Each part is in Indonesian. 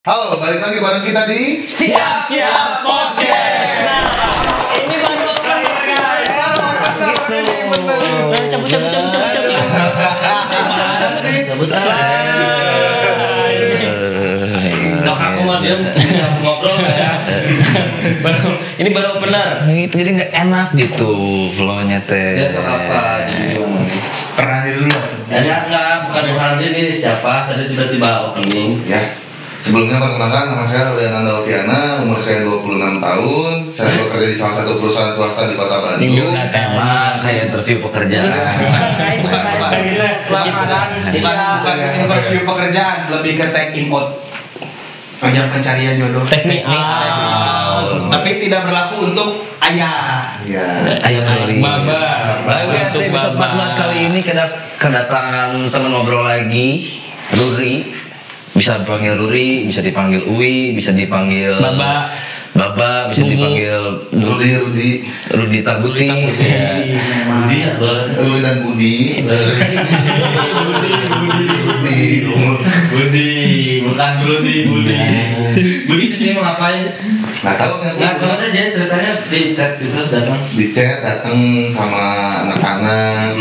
Halo, balik lagi bareng kita di Siap Podcast. Nah, ini baru cabut Kalau aku mau diam bisa ngobrol nggak ya? Ini baru benar. jadi nggak enak gitu flow-nya teh. Ya sok apa? Pernah dulu. Ya enggak, bukan ini siapa? Tadi tiba-tiba opening. Ya. Sebelumnya perkenalkan, nama saya Rudi Ananda Oviana, umur saya 26 tahun. Saya bekerja di salah satu perusahaan swasta di Kota Bandung. Emang kayak interview pekerjaan. Bukan interview lamaran, bukan interview pekerjaan, lebih ke tag input ajak pencarian jodoh. Teknik Tapi tidak berlaku untuk ayah. Iya. Ayo kali. Baba. Untuk episode 14 kali ini kedatangan teman ngobrol lagi, Ruri. Bisa dipanggil Ruri, bisa dipanggil Uwi, bisa dipanggil Baba, bisa dipanggil Rudi Tarbuti. Budi apa? Rudi dan Budi. Budi, bukan Budi. Budi di sini mau ngapain? Nggak tahu kan? Nggak tahu aja, jadi ceritanya di chat gitu datang. Di chat datang sama anak-anak.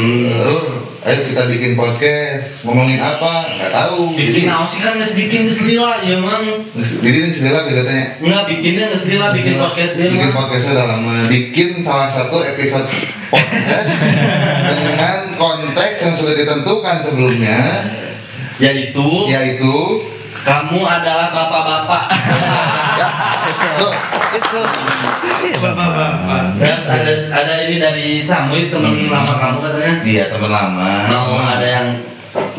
Rur, ayo kita bikin podcast. Ngomongin apa? Nggak tahu. Bikin naos sih kan nggak bikin keselila ya mang. Jadi ini sendiri katanya. Nggak bikinnya nggak keselila, bikin podcast dia Bikin mah. podcastnya udah lama. Bikin salah satu episode podcast dengan konteks yang sudah ditentukan sebelumnya, yaitu Kamu adalah bapak-bapak. ya, tuh. Terus ada ini dari Samuel teman lama kamu katanya. Iya, teman lama. Mau ada yang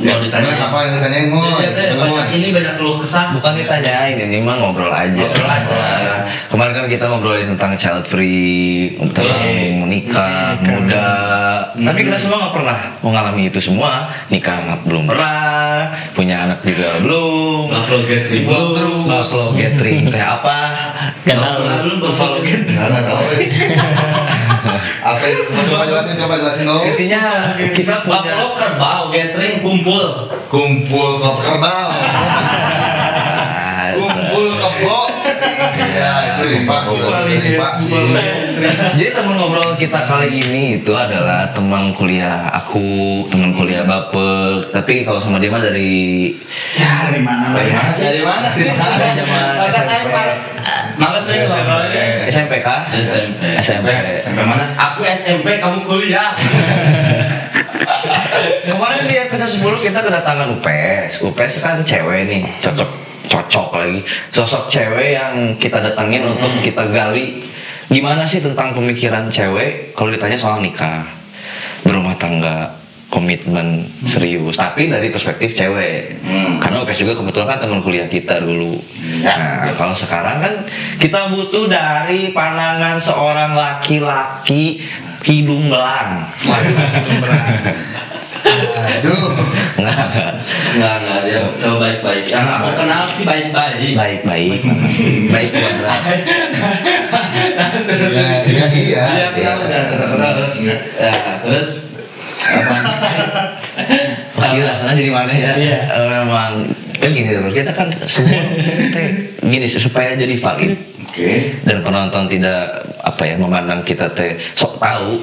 mau ditanya. Apa yang ditanyain mau? Banyak keluh kesah. Bukan ditanyain, ini mah ngobrol aja. Ngobrol aja. Kemarin kan kita ngobrolin tentang child free, tentang menikah muda. Tapi kita semua nggak pernah mengalami itu semua. Nikah belum pernah, punya anak juga belum. Buffalo Gathering terus. Buffalo Gathering teh apa? Belum Buffalo Gathering. Nggak tahu. Apa itu? Coba jelasin dong. Intinya kita punya Buffalo Kerbau Gathering kumpul. Kumpul kerbau. Kumpul kebo. Iya, itu invasi. Jadi teman ngobrol kita kali ini itu adalah teman kuliah aku, teman kuliah Baper. Tapi kalau sama dia mah dari Ya dari mana lah ya? Dari mana sih? zaman SMP. Makasih SMP kah? SMP. Sampai mana? Aku SMP, kamu kuliah. Kemarin di episode 10 kita kedatangan UPS. UPS kan cewek nih, cocok lagi. Sosok cewek yang kita datangin untuk kita gali gimana sih tentang pemikiran cewek kalau ditanya soal nikah, berumah tangga, komitmen serius, tapi dari perspektif cewek. Karena UPS juga kebetulan kan teman kuliah kita dulu. Nah, kalau sekarang kan kita butuh dari pandangan seorang laki-laki hidung belang. Aduh. Enggak dia coba baik-baik. Yang aku kenal sih baik-baik. Baik kuadrat. Iya. Iya, kenal. Ya, terus Kira rasanya jadi mana ya? Memang kan gini teman, kita kan semua gini supaya jadi valid. Oke. Dan penonton tidak memandang kita teh sok tahu.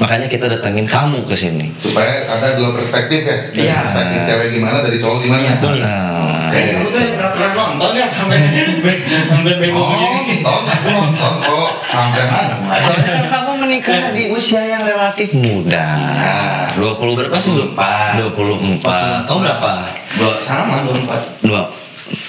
Makanya kita datangin kamu ke sini. Supaya ada dua perspektif ya. Iya. Perspektif cewek gimana, dari cowok gimana. Kayak aku tuh nggak pernah nonton ya sampai bego begini. Nonton kok sampai mana? Soalnya kan kamu menikah di usia yang relatif muda. 20 berapa sih? 24. Kamu berapa? Sama 24.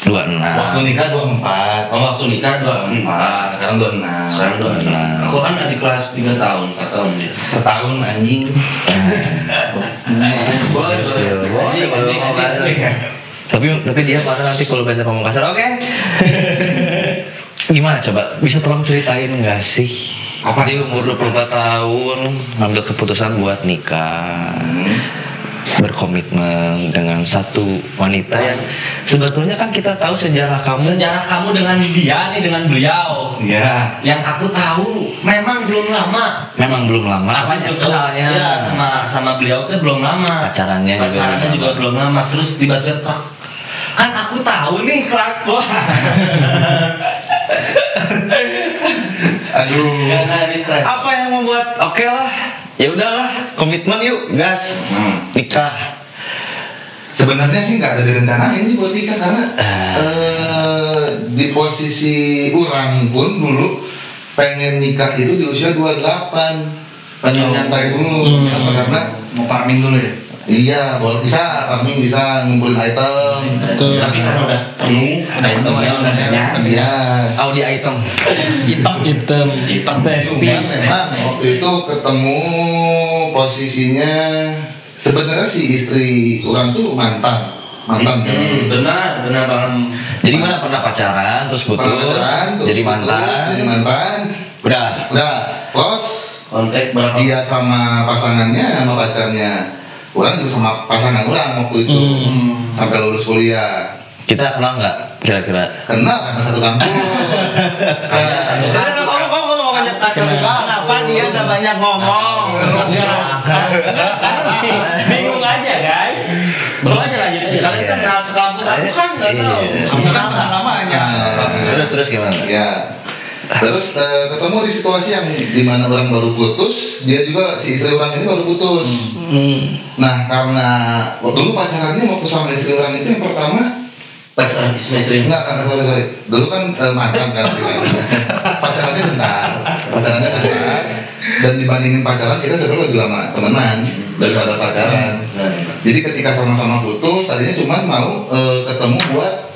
26. Waktu nikah 24. Waktu nikah 24. Sekarang 26. Sekarang 26. Aku kan di kelas 3 tahun, 4 tahun dia. Setahun anjing. Tapi dia pada nanti kalau banyak ngomong kasar, oke? Gimana coba? Bisa tolong ceritain nggak sih? Apa? Di umur 24 tahun ngambil keputusan buat nikah, berkomitmen dengan satu wanita yang sebetulnya kan kita tahu sejarah kamu dengan dia nih, dengan beliau. Iya. Yang aku tahu memang belum lama. Apanya? Kenalnya? Ya, sama beliau tuh belum lama. Pacarannya juga belum lama. Terus tiba-tiba Kan aku tahu nih kelakuan. Aduh. Apa yang membuat oke lah, ya udahlah, komitmen yuk, gas, nikah. Sebenarnya sih nggak ada direncanain sih buat nikah karena di posisi orang pun dulu pengen nikah itu di usia 28, pengen nyantai dulu. Kenapa? Karena Mau farming dulu ya? iya, boleh bisa farming, bisa ngumpulin item. Tapi kan udah penuh, itemnya udah banyak. Iya. Audi item. hitam Steffi. Cuman memang waktu itu ketemu posisinya sebenarnya si istri orang tuh mantan. Benar banget. Jadi mana pernah pacaran, terus putus, Pernah pacaran, terus jadi putus, jadi mantan. Udah. Close. Kontak berapa? Dia sama pasangannya, sama pacarnya. Orang juga sama pasangan orang waktu itu. Sampai lulus kuliah. Kita kenal nggak kira-kira? Kenal karena satu kampus. Kenapa dia nggak banyak ngomong? Bingung aja guys. Coba aja lanjut aja. Kalian kenal sekampus, aku kan nggak tahu. Kamu kan pengalamannya. Terus gimana? Ya. Terus ketemu di situasi yang dimana orang baru putus, dia juga si istri orang ini baru putus. Nah karena dulu pacarannya waktu sama istri orang itu yang pertama Pacaran istri? enggak sorry. Dulu kan mantan kan pacarannya bentar. Dan dibandingin pacaran kita sebenarnya lebih lama temenan daripada pacaran. Jadi ketika sama-sama putus, tadinya cuma mau ketemu buat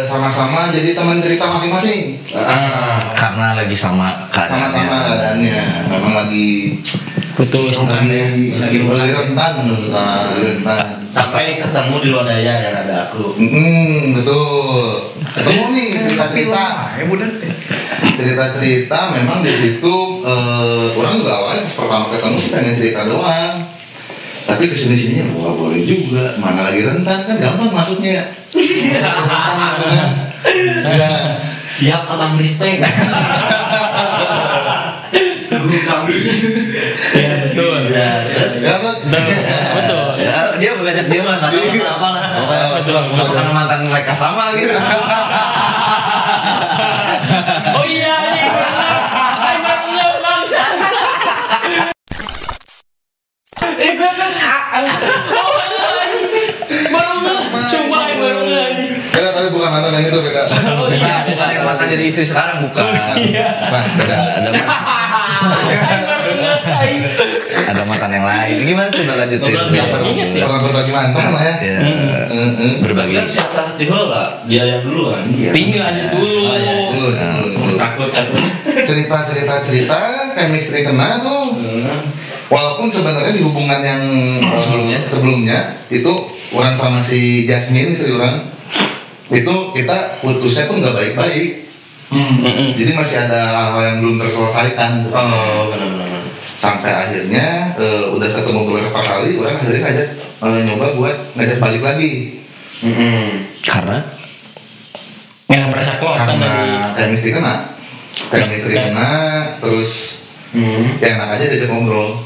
sama-sama jadi teman cerita masing-masing. Karena lagi sama keadaannya. Sama-sama keadaannya. Memang lagi Putus. lagi rentan. Sampai ketemu di Lodaya dan ada aku. Betul. Ketemu nih cerita-cerita. Cerita-cerita memang di situ orang juga awalnya pas pertama ketemu sih pengen cerita doang. Tapi kesini-sininya boleh juga. Mana lagi rentan kan gampang masuknya. Siap abang respect. Suruh kami. Ya betul. Ya, terus Betul. dia mengajak dia mah apa lah. Bukan mantan mereka sama gitu. Oh iya nih. Bener bangsa. Itu kan Beda tapi bukan mantan yang itu beda. Oh iya. bukan yang mantan jadi istri sekarang bukan. Bukan beda. Ada mantan yang lain. Gimana tuh lanjutin? Pernah berbagi mantan lah ya. Berbagi. Kan siapa tiba dia yang dulu kan. Tinggal lanjut dulu. Dulu. Takut. Cerita chemistry kena tuh. Walaupun sebenarnya di hubungan yang sebelumnya itu orang sama si Jasmine istri orang itu kita putusnya pun nggak baik-baik. Jadi masih ada hal-hal yang belum terselesaikan. Oh benar. Sampai akhirnya udah ketemu beberapa kali orang akhirnya ngajak nyoba buat ngajak balik lagi. Karena Yang merasa klop kan Karena tadi. chemistry kena terus ya enak aja diajak ngobrol.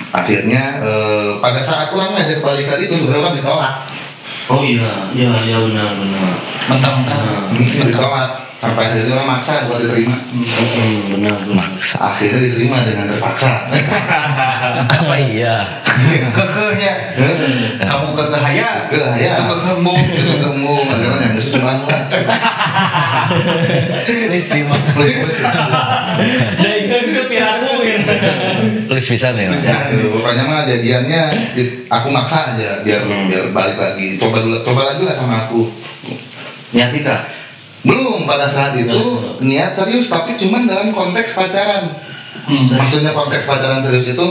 Akhirnya pada saat orang ngajak balik lagi itu sebenarnya orang ditolak. oh iya benar. Mentang-mentang. Ditolak sampai akhirnya orang maksa buat diterima. Benar. Maksa. Akhirnya diterima dengan terpaksa. Apa iya? Kekehnya. Kamu kekehaya. Kekehaya. Itu kekemu. Itu kamu akhirnya yang bisa cuma lah. Ini sih mah. Jadi itu piratmu gitu. Tulis bisa nih. Pokoknya mah jadiannya aku maksa aja biar balik lagi. Coba lagi lah sama aku. Niat nikah? Belum pada saat itu niat serius tapi cuman dalam konteks pacaran. Maksudnya konteks pacaran serius itu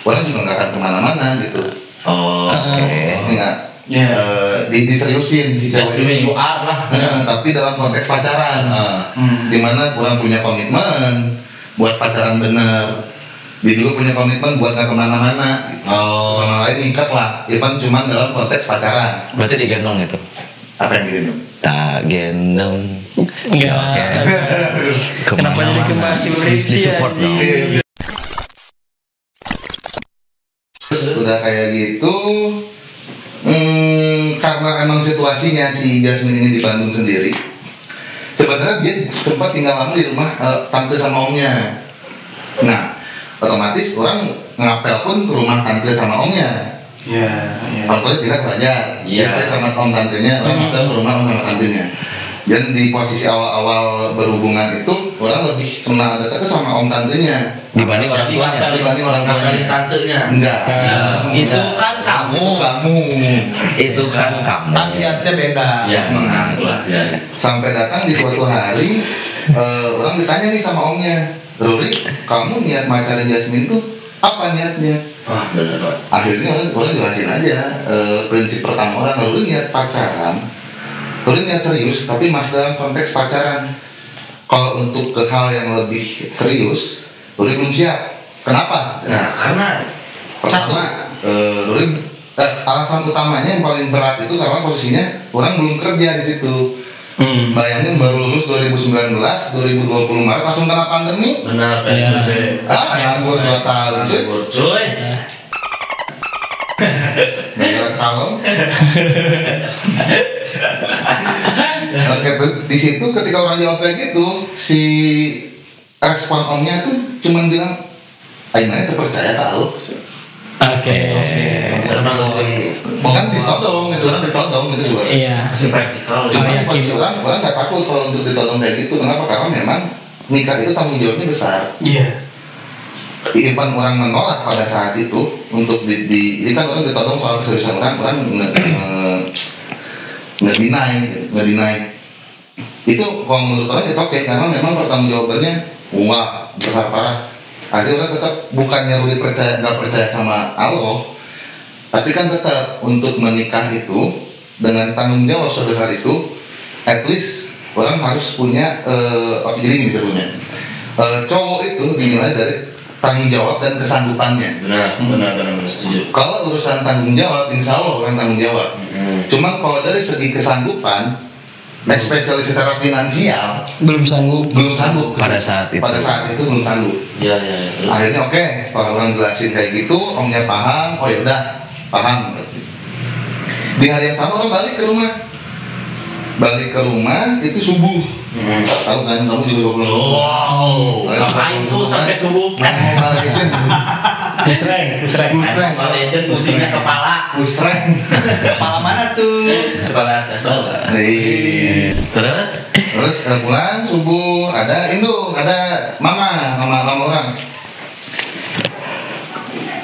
orang juga nggak akan kemana-mana gitu. Oh, oke. Ini nggak diseriusin si cewek ini. lah. Tapi dalam konteks pacaran, dimana orang punya komitmen buat pacaran bener. Dia juga punya komitmen buat nggak kemana-mana. Oh. Sama lain nikah lah. Ipan cuman dalam konteks pacaran. Berarti digendong itu? Apa yang gitu? Tak gendong. Enggak. Kenapa jadi kembali Di support dong. Terus udah kayak gitu, karena emang situasinya si Jasmine ini di Bandung sendiri, sebenarnya dia sempat tinggal lama di rumah tante sama omnya. Nah, otomatis orang ngapel pun ke rumah tante sama omnya. Iya. Orang tua tidak wajar. Dia stay sama om tantenya, orang ngapel ke rumah om sama tantenya. Dan di posisi awal-awal berhubungan itu orang lebih kenal dekat sama om tantenya Dibanding orang tuanya. dibanding orang tuanya. Ngapelin tantenya. Enggak. Itu kan kamu. Itu kan kamu. Tabiatnya beda. Ya, mengaku lah. Ya. Sampai datang di suatu hari orang ditanya nih sama omnya, Ruri, kamu niat macarin Jasmine tuh apa niatnya? Wah, benar banget. Akhirnya orang jelasin aja prinsip pertama orang, Ruri niat pacaran, Ruri niat serius, tapi masih dalam konteks pacaran. Kalau untuk ke hal yang lebih serius, Ruri belum siap. Kenapa? Nah, karena Pertama, alasan utamanya yang paling berat itu karena posisinya orang belum kerja di situ. Bayangin baru lulus 2019, 2020 Maret langsung kena pandemi. benar PSBB. Nganggur 2 tahun cuy. Nganggur, cuy. Negara kalem. Oke, di situ ketika orang jawab kayak gitu, si respon omnya tuh cuman bilang, "Aina terpercaya kalau." Oke. Karena Kan ditodong, itu orang ditodong gitu sebenarnya. Iya. masih praktikal. Cuma Oh, di posisi yakin. orang nggak takut kalau untuk ditodong kayak gitu. Kenapa? Karena memang nikah itu tanggung jawabnya besar. Iya. Even orang menolak pada saat itu untuk ini kan orang ditodong soal keseriusan orang nge-deny. Itu kalau menurut orang itu oke karena memang pertanggung jawabannya wah besar parah. Akhirnya orang tetap bukannya Rudi nggak percaya sama Allah, tapi kan tetap untuk menikah itu dengan tanggung jawab sebesar itu, at least orang harus punya jadi gini sebetulnya. Cowok itu dinilai dari tanggung jawab dan kesanggupannya. Benar setuju. Kalau urusan tanggung jawab, insya Allah orang tanggung jawab. Cuman kalau dari segi kesanggupan, especially secara finansial, Belum sanggup. belum sanggup. Pada saat itu. Pada saat itu belum sanggup. Ya. Terus. Akhirnya oke, setelah orang jelasin kayak gitu, omnya paham. Oh ya udah, paham. Di hari yang sama orang balik ke rumah. Balik ke rumah itu subuh. Tahu kan kamu juga pulang. Wow. Ngapain tuh sampai subuh? Mobile Legend. Kusreng. Mobile Legend pusingnya kepala. Pusreng. Kepala mana tuh? Kepala atas bawah. Nih. Terus Pulang subuh ada mama orang.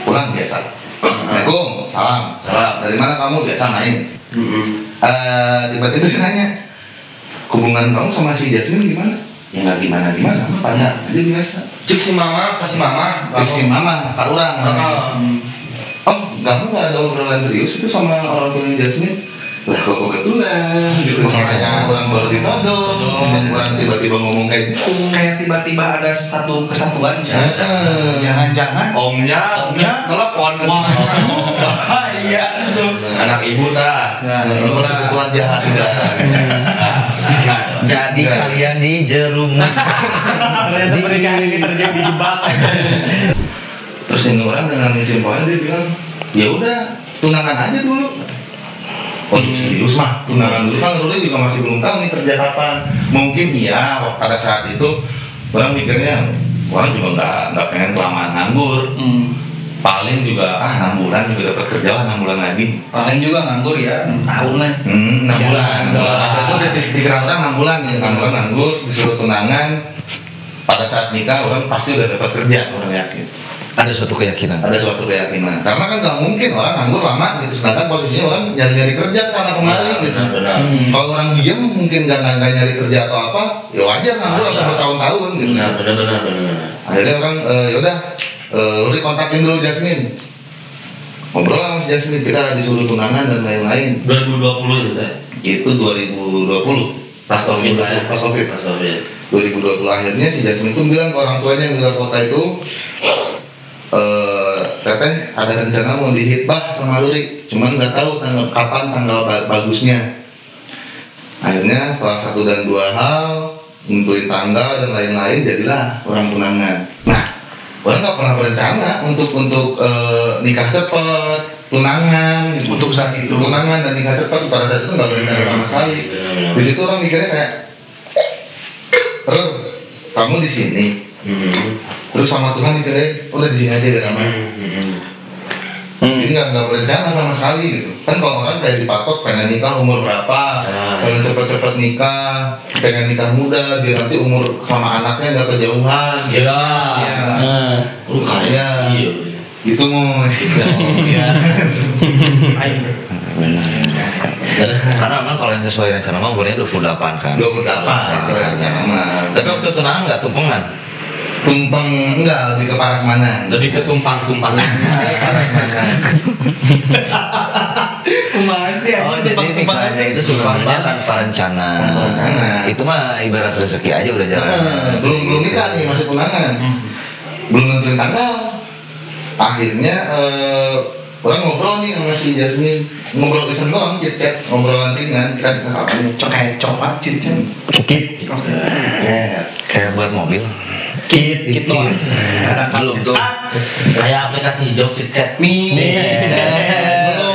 Pulang biasa. Assalamualaikum, salam. Dari mana kamu? Biasa main. Tiba-tiba dia nanya, hubungan kamu sama si Jasmine gimana? Ya nggak gimana, pacar aja biasa. cik si mama, kasih mama. Si mama, Pak Urang. Oh, kamu nggak ada obrolan serius itu sama orang tuanya Jasmine? Lah kok kebetulan gitu. Soalnya orang baru ditodong, orang tiba-tiba ngomong kayak gitu. Kayak tiba-tiba ada satu kesatuan. Heeh. Jangan-jangan Omnya telepon ke si mama. iya tuh. Anak ibu dah. Terus kebetulan jahat dah. Jadi Enggak. kalian dijerumus. Ternyata pernikahan ini terjadi di jebakan. Terus ini orang dengan simpelnya dia bilang, ya udah tunangan aja dulu. Oh serius mah tunangan dulu kan Ruli juga masih belum tahu nih kerja kapan. Mungkin iya pada saat itu orang mikirnya orang juga nggak pengen kelamaan nganggur. Paling juga 6 bulan juga dapat kerja lah 6 bulan lagi. Paling juga nganggur ya 6 tahun lah. 6 bulan. Pas itu udah pikiran orang 6 bulan ya 6 bulan nganggur disuruh tunangan. Pada saat nikah orang pasti udah dapat kerja orang yakin. Ada suatu keyakinan. Ada suatu keyakinan karena kan nggak mungkin orang nganggur lama gitu sedangkan posisinya orang nyari kerja sana kemari gitu. Benar. Kalau orang diam mungkin nggak nyari kerja atau apa ya wajar nganggur sampai bertahun-tahun gitu. Benar. Akhirnya orang yaudah Ruri kontakin dulu Jasmine, ngobrol sama si Jasmine, kita disuruh tunangan dan lain-lain. 2020 itu teh. Itu 2020 Pas Covid lah ya. Pas Covid 2020 akhirnya si Jasmine pun bilang ke orang tuanya yang di luar kota itu, teteh ada rencana mau dihitbah sama Ruri, cuman nggak tahu kapan tanggal bagusnya. Akhirnya setelah 1 dan 2 hal nentuin tanggal dan lain-lain jadilah orang tunangan. Nah, orang nggak pernah berencana untuk nikah cepet. tunangan gitu. Untuk saat itu. Tunangan dan nikah cepat pada saat itu nggak berencana sama sekali. Di situ orang mikirnya kayak, kamu di sini, terus sama Tuhan dipilih, udah di sini aja biar aman. Jadi nggak berencana sama sekali gitu. Kan kalau orang kayak dipatok pengen nikah umur berapa, pengen cepet-cepet nikah, pengen nikah muda biar nanti umur sama anaknya nggak kejauhan. Iya. Lu kaya. Gitu mau. Iya. Karena memang kalau yang sesuai rencana mah umurnya 28 kan. 28 sesuai rencana mah. Tapi waktu tunangan nggak tumpengan. Tumpeng enggak, lebih ke parasmanan. Lebih ke tumpang-tumpangan. Parasmanan. Kumaha sih Oh, anjing jadi nikahnya itu tumpangannya tanpa rencana. Tanpa rencana. Itu mah ibarat rezeki aja udah jalan. Belum nikah nih, masih tunangan. Belum nentuin tanggal. Akhirnya orang ngobrol nih sama si Jasmine, ngobrol iseng doang, chat ngobrolan ringan, kita kapan nih? kayak coklat cincin. Kit. Kayak buat mobil. Kit. Belum tuh. Kayak aplikasi hijau chit-chat. Nih.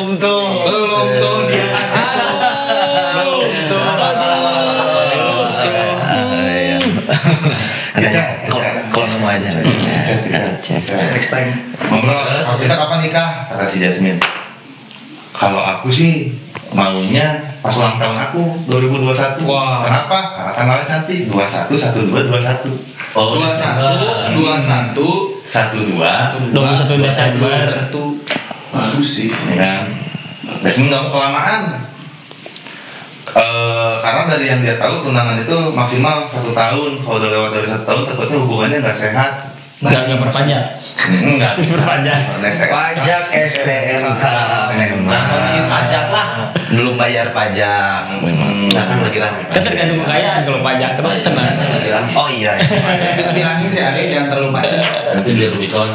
Belum tuh dia. Kalau nemu aja. Next time. Ngobrol, kita kapan nikah? Kata si Jasmine. Kalau aku sih maunya pas ulang tahun aku 2021. Wah. Kenapa? Karena tanggalnya cantik. 21, 12, 21. Oh, 21 21 Desember. Bagus sih. Ya. Jasmine nggak mau kelamaan. Karena dari yang dia tahu tunangan itu maksimal 1 tahun. Kalau udah lewat dari 1 tahun takutnya hubungannya nggak sehat. Nggak perpanjang. Enggak Perpanjang. Pajak STNK ngomongin pajak lah. belum bayar pajak. Kan lagi rame. Kan tergantung kekayaan kalau pajak kan tenang. Lagi rame. Oh iya. Bilangin sih Ade jangan terlalu macet. Nanti beli Rubicon.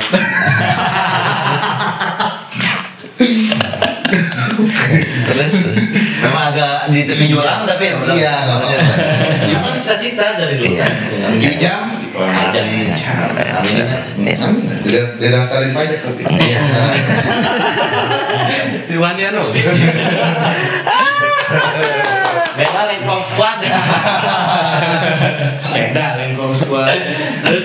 Terus memang agak di tepi jualan tapi ya udah. Iya, nggak apa-apa. Itu kan cita-cita dari dulu. Iya. Jam. Amin. Amin. Dia daftarin pajak tapi. Iya. Iwanian loh. Beda Lengkong Squad. Beda Lengkong Squad. Terus.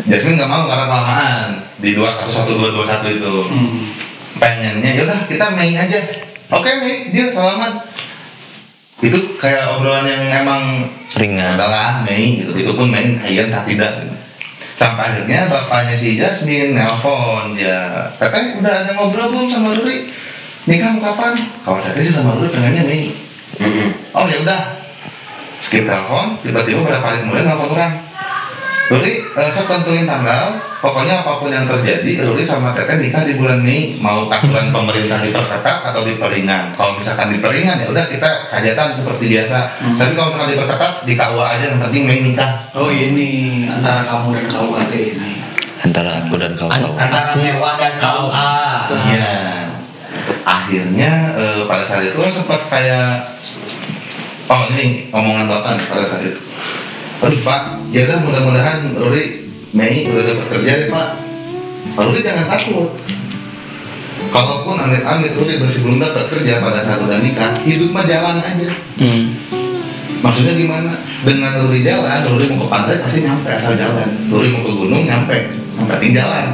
Jasmine nggak mau karena kelamaan di 211221 itu. Pengennya yaudah kita Mei aja. Oke Mei, dia selamat. Itu kayak obrolan yang emang Ringan. udahlah Mei gitu. Itu pun Mei ayan tak tidak. Sampai akhirnya bapaknya si Jasmine nelpon dia, Teteh udah ada ngobrol belum sama Ruri? Nikah kapan? Kalau Teteh sih sama Ruri pengennya Mei. Oh ya udah. Skip telepon, tiba-tiba pada hari kemudian nelfon orang. Ruri, saya tentuin tanggal. Pokoknya apapun yang terjadi, Ruri sama Teteh nikah di bulan Mei. Mau aturan pemerintah diperketat atau diperingan. Kalau misalkan diperingan ya udah kita hajatan seperti biasa. Tapi kalau misalkan diperketat di KUA aja, yang penting Mei nikah. Oh ini antara kamu dan KUHT ini. Antara aku dan kau. Antara mewah dan KUA. Iya. Akhirnya pada saat itu kan sempat kayak, oh ini omongan bapak nih pada saat itu. Aduh Pak, ya udah mudah-mudahan Ruri Mei udah dapat kerja deh Pak. Pak Ruri jangan takut. Kalaupun amit-amit Ruri masih belum dapat kerja pada saat udah nikah, hidup mah jalan aja. Maksudnya gimana? Dengan Ruri jalan, Ruri mau ke pantai pasti nyampe asal jalan. Ruri mau ke gunung nyampe, yang penting jalan.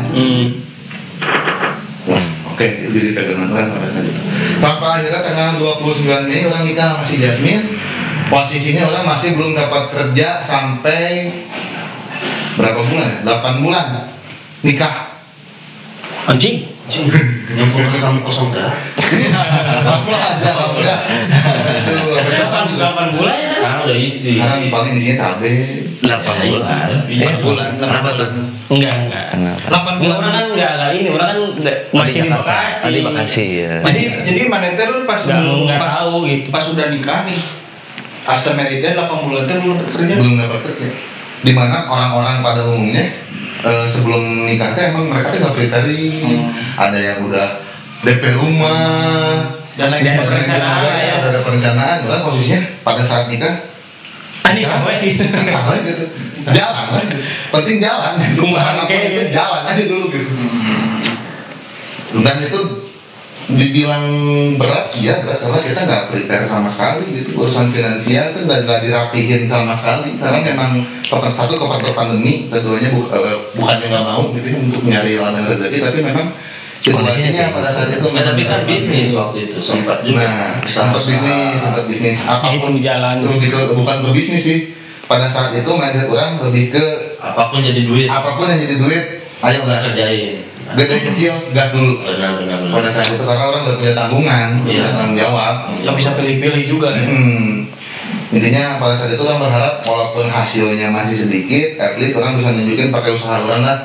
Oke, itu jadi pegangan orang pada saat itu. Sampai akhirnya tanggal 29 Mei orang nikah sama si Jasmine. Posisinya orang masih belum dapat kerja sampai berapa bulan ya? 8 bulan nikah. Anjing. Nyambung ke kamu kosong dah. Aku aja, aku ya. Aduh, sampai sekarang juga. 8 bulan ya. Sekarang udah isi. Sekarang paling isinya cabai. 8 bulan. 4 bulan. Kenapa tuh? Enggak. 8 Enggak, orang kan enggak ini, orang kan masih di Jakarta. Bekasi. Di Bekasi ya. Jadi Manenter pas Nggak pas tahu gitu. pas udah nikah nih. After married-nya 8 bulan itu belum kerja. Belum dapat kerja. Dimana orang-orang pada umumnya sebelum nikah tuh emang mereka tuh nggak prepare. Ada yang udah DP rumah Dan lain Dan sebagainya. perencanaan. udah ada perencanaan. Orang posisinya pada saat nikah Nikah we. nikah aja gitu, jalan aja, penting jalan gitu. Kumaha Apapun kayak itu gitu. jalan aja dulu gitu. Dan itu dibilang berat, ya berat karena kita nggak prepare sama sekali gitu. Urusan finansial itu nggak dirapihin sama sekali karena memang satu faktor pandemi, keduanya bukannya nggak mau gitu ya untuk mencari ladang rezeki, tapi memang situasinya pada saat itu. Tapi kan bisnis waktu itu sempat juga. Nah, sempat bisnis apapun Itu jalan. bukan berbisnis sih. Pada saat itu mindset orang lebih ke Apapun jadi duit. apapun yang jadi duit, ayo gas. Kerjain. Gede kecil, gas dulu. Benar. Pada saat itu karena orang udah punya tanggungan, punya tanggung jawab. Nggak bisa pilih-pilih juga kan. Intinya pada saat itu orang berharap walaupun hasilnya masih sedikit, at least orang bisa nunjukin pakai usaha orang lah.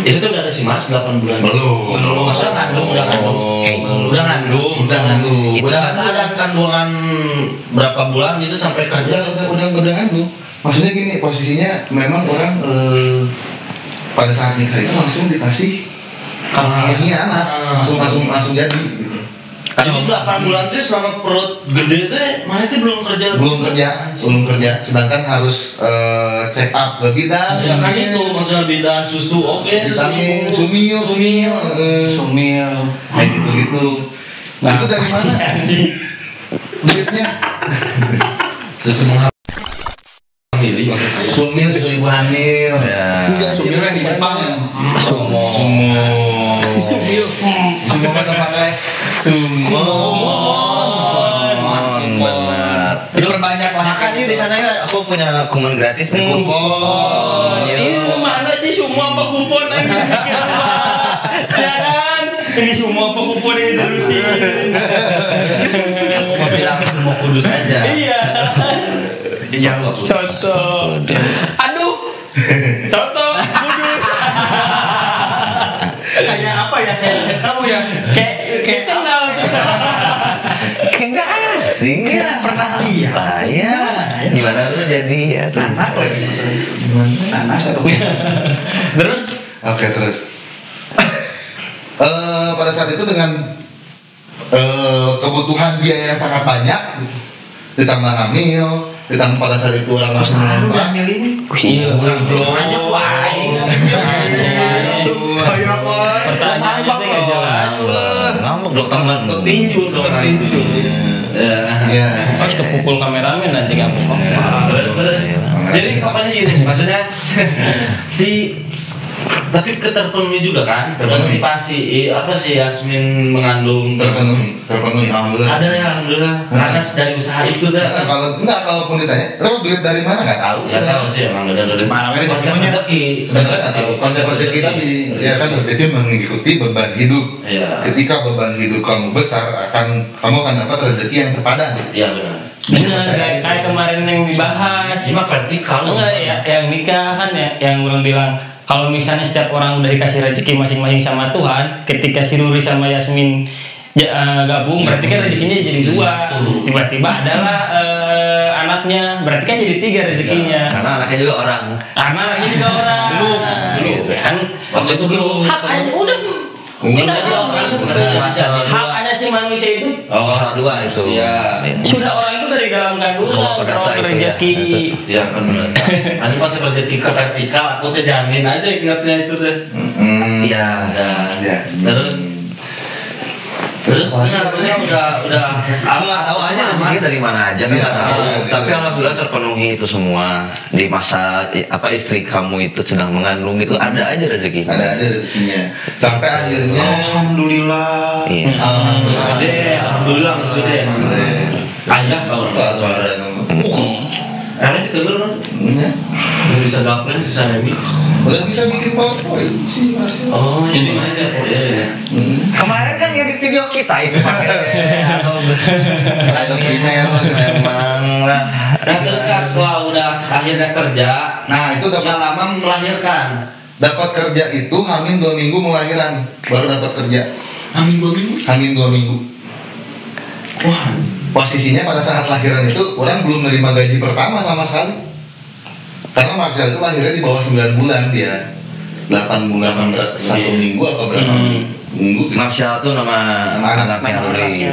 Itu tuh udah ada si Mars 8 bulan. Belum. Masa ngandung, udah ngandung. Udah keadaan kandungan berapa bulan gitu sampai kerja. Udah ngandung. Maksudnya gini, posisinya memang orang pada saat nikah itu langsung dikasih ini anak, langsung jadi. Jadi 8 bulan tuh selama perut gede tuh mana tuh belum kerja. Sedangkan harus check up ke bidan. Ya kan itu maksudnya bidan susu vitamin, susu sumil. Kayak gitu. Nah, itu dari mana? Duitnya susu hamil maksudnya. sumil, susu ibu hamil. Ya. Sumil yang di Jepang. Sumo mah tempat les. Benar. Diperbanyak lah. Makan yuk di sana ya. Aku punya kuman gratis nih. Kupon. Ini mana sih semua apa kupon aja? Jangan. Ini semua apa kupon ini terusin. Aku mau bilang semua kudus aja. Iya. Soto. Aduh. Soto kudus. Kayak apa ya? Kayak kamu ya? Kayak kenal. Kayak nggak asing ya. Pernah lihat. Ya. Gimana tuh jadi ya? Anak lagi maksudnya. Nanas atau Terus Oke, terus. Pada saat itu dengan kebutuhan biaya yang sangat banyak, ditambah hamil, ditambah pada saat itu orang langsung hamil ini? iya Orang Banyak wae. Pertanyaannya tuh nggak jelas. Ngambek dokter Tinju. ya. Harus kepukul kameramen nanti kamu. Terus jadi pokoknya gini, maksudnya tapi keterpenuhi juga kan? Pasti apa sih Yasmin mengandung terpenuhi alhamdulillah. ada ya alhamdulillah karena dari usaha itu dah. Kalaupun ditanya terus duit dari mana nggak tahu. Nggak tahu sih emang dari Mana konsep rezekinya? rezeki. Sebenarnya nggak tahu. Konsep rezeki tadi ya kan rezeki mengikuti beban hidup. Iya. Ketika beban hidup kamu besar kamu akan dapat rezeki yang sepadan. Iya benar. Benar, kayak kemarin yang dibahas. Cuma vertikal. Enggak ya, yang nikah kan ya, yang orang bilang kalau misalnya setiap orang udah dikasih rezeki masing-masing sama Tuhan, ketika si Ruri sama Yasmin gabung, berarti kan rezekinya jadi dua. Tiba-tiba adalah anaknya, berarti kan jadi 3 rezekinya. Karena anaknya juga orang. Karena anaknya juga orang. Belum. Kan Waktu itu belum. hak aja udah. Udah Tidak jadi orang. hak asasi manusia itu Oh, kelas 2 itu. Iya. sudah orang itu dari dalam kandungan, Oh, perdata orang itu ya. rezeki. Iya kan benar. Ini konsep rezeki ke vertikal, aku tuh jamin aja ingatnya itu tuh. Iya. Ya. Terus enggak, maksudnya udah Aku nggak tahu aja rezeki dari mana aja kan Iya, nggak tahu. iya. Tapi alhamdulillah terpenuhi itu semua di masa istri kamu itu sedang mengandung itu ada aja rezeki. Ada aja rezekinya. Sampai akhirnya Alhamdulillah. Iya. alhamdulillah masih gede. Ayah kalau karena ditegur kan, udah bisa gaplen, bisa remi. udah bisa bikin PowerPoint sih. Oh, jadi mana dia? Oh ya. Kemarin kan ngedit video kita itu pakai Atau primer. memang lah. Nah terus kan, wah udah akhirnya kerja. Nah itu Nggak dapat lama melahirkan. kerja itu Hamin 2 minggu melahiran baru dapat kerja. Hamin 2 minggu. Hamin 2 minggu. Wah, Posisinya pada saat lahiran itu orang belum menerima gaji pertama sama sekali. Karena Marcel itu lahirnya di bawah 9 bulan dia. 8 bulan 1 minggu atau berapa minggu gitu. Marshall tuh nama anaknya Ruri.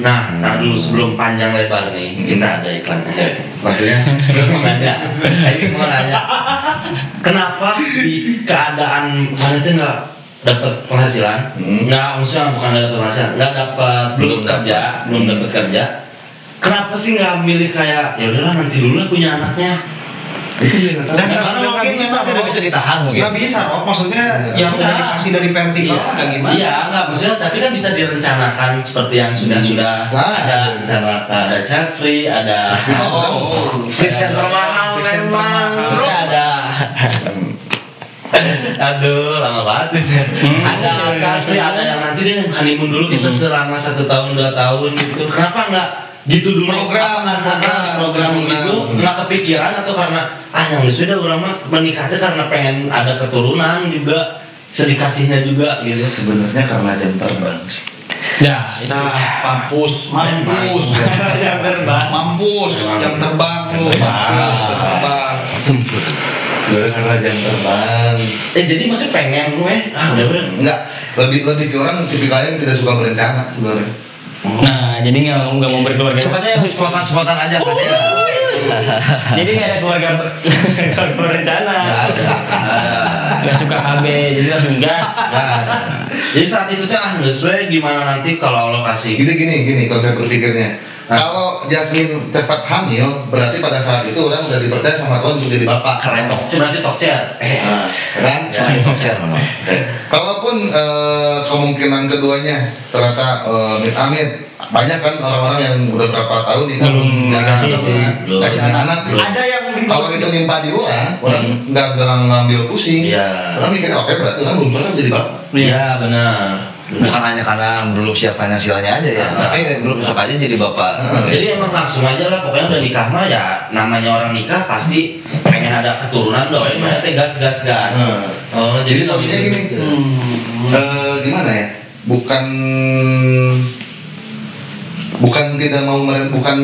nah, dulu sebelum panjang lebar nih, kita ada iklannya. Maksudnya, ini mau nanya, kenapa di keadaan mana itu nggak dapat penghasilan, nggak maksudnya bukan nggak dapat penghasilan, nggak dapat belum dapat kerja. Kenapa sih nggak milih kayak ya udahlah nanti dulu lah punya anaknya? Itu dia nggak tahu. Karena mungkin memang tidak bisa ditahan mungkin. Nggak bisa, Rob. Maksudnya yang udah dikasih dari vertikal nggak gimana? Iya, nggak maksudnya, tapi kan bisa direncanakan seperti yang sudah Bisa direncanakan. ada child free, ada Kristen termahal memang. bisa ada. Aduh, lama banget. Ada child free, ada yang nanti deh honeymoon dulu kita selama 1 tahun 2 tahun gitu. Kenapa nggak gitu dulu? Program gitu nggak kepikiran atau karena yang sudah orang mah menikah tuh karena pengen ada keturunan juga, sedikasihnya juga gitu. Sebenarnya karena jam terbang. Ya, itu. Nah, mampus. Jam terbang. Mampus, jam terbang lu. Mampus, jam terbang. Karena jam terbang. Jadi masih pengen gue udah Enggak, lebih ke orang tipikalnya yang tidak suka berencana sebenarnya. Nah, jadi nggak mau berkeluarga. Sukanya yang spontan-spontan aja kan ya. Jadi nggak ada keluarga berencana. nggak ada. Nggak suka KB, jadi langsung gas. Jadi saat itu tuh nggak sesuai gimana nanti kalau Allah kasih. Gini konsep berpikirnya. Kalau Jasmine cepat hamil, berarti pada saat itu orang udah dipercaya sama Tuhan untuk jadi bapak. Keren berarti tokcer. Kan? Selain konser memang. Kalaupun kemungkinan keduanya ternyata amit banyak kan orang-orang yang udah berapa tahun nih kan Belum dikasih. kasih anak gitu. Ada yang Kalau itu nimpa di orang nggak ngambil pusing. Iya. Orang mikir oke berarti orang belum cocok jadi bapak. Iya benar. Bukan hanya karena belum siap finansialnya aja ya, tapi belum cocok aja jadi bapak. Jadi emang langsung aja lah, pokoknya udah nikah mah ya namanya orang nikah pasti pengen ada keturunan doi, mana teh gas. Oh Jadi logiknya gini, gimana ya? Bukan tidak mau bukan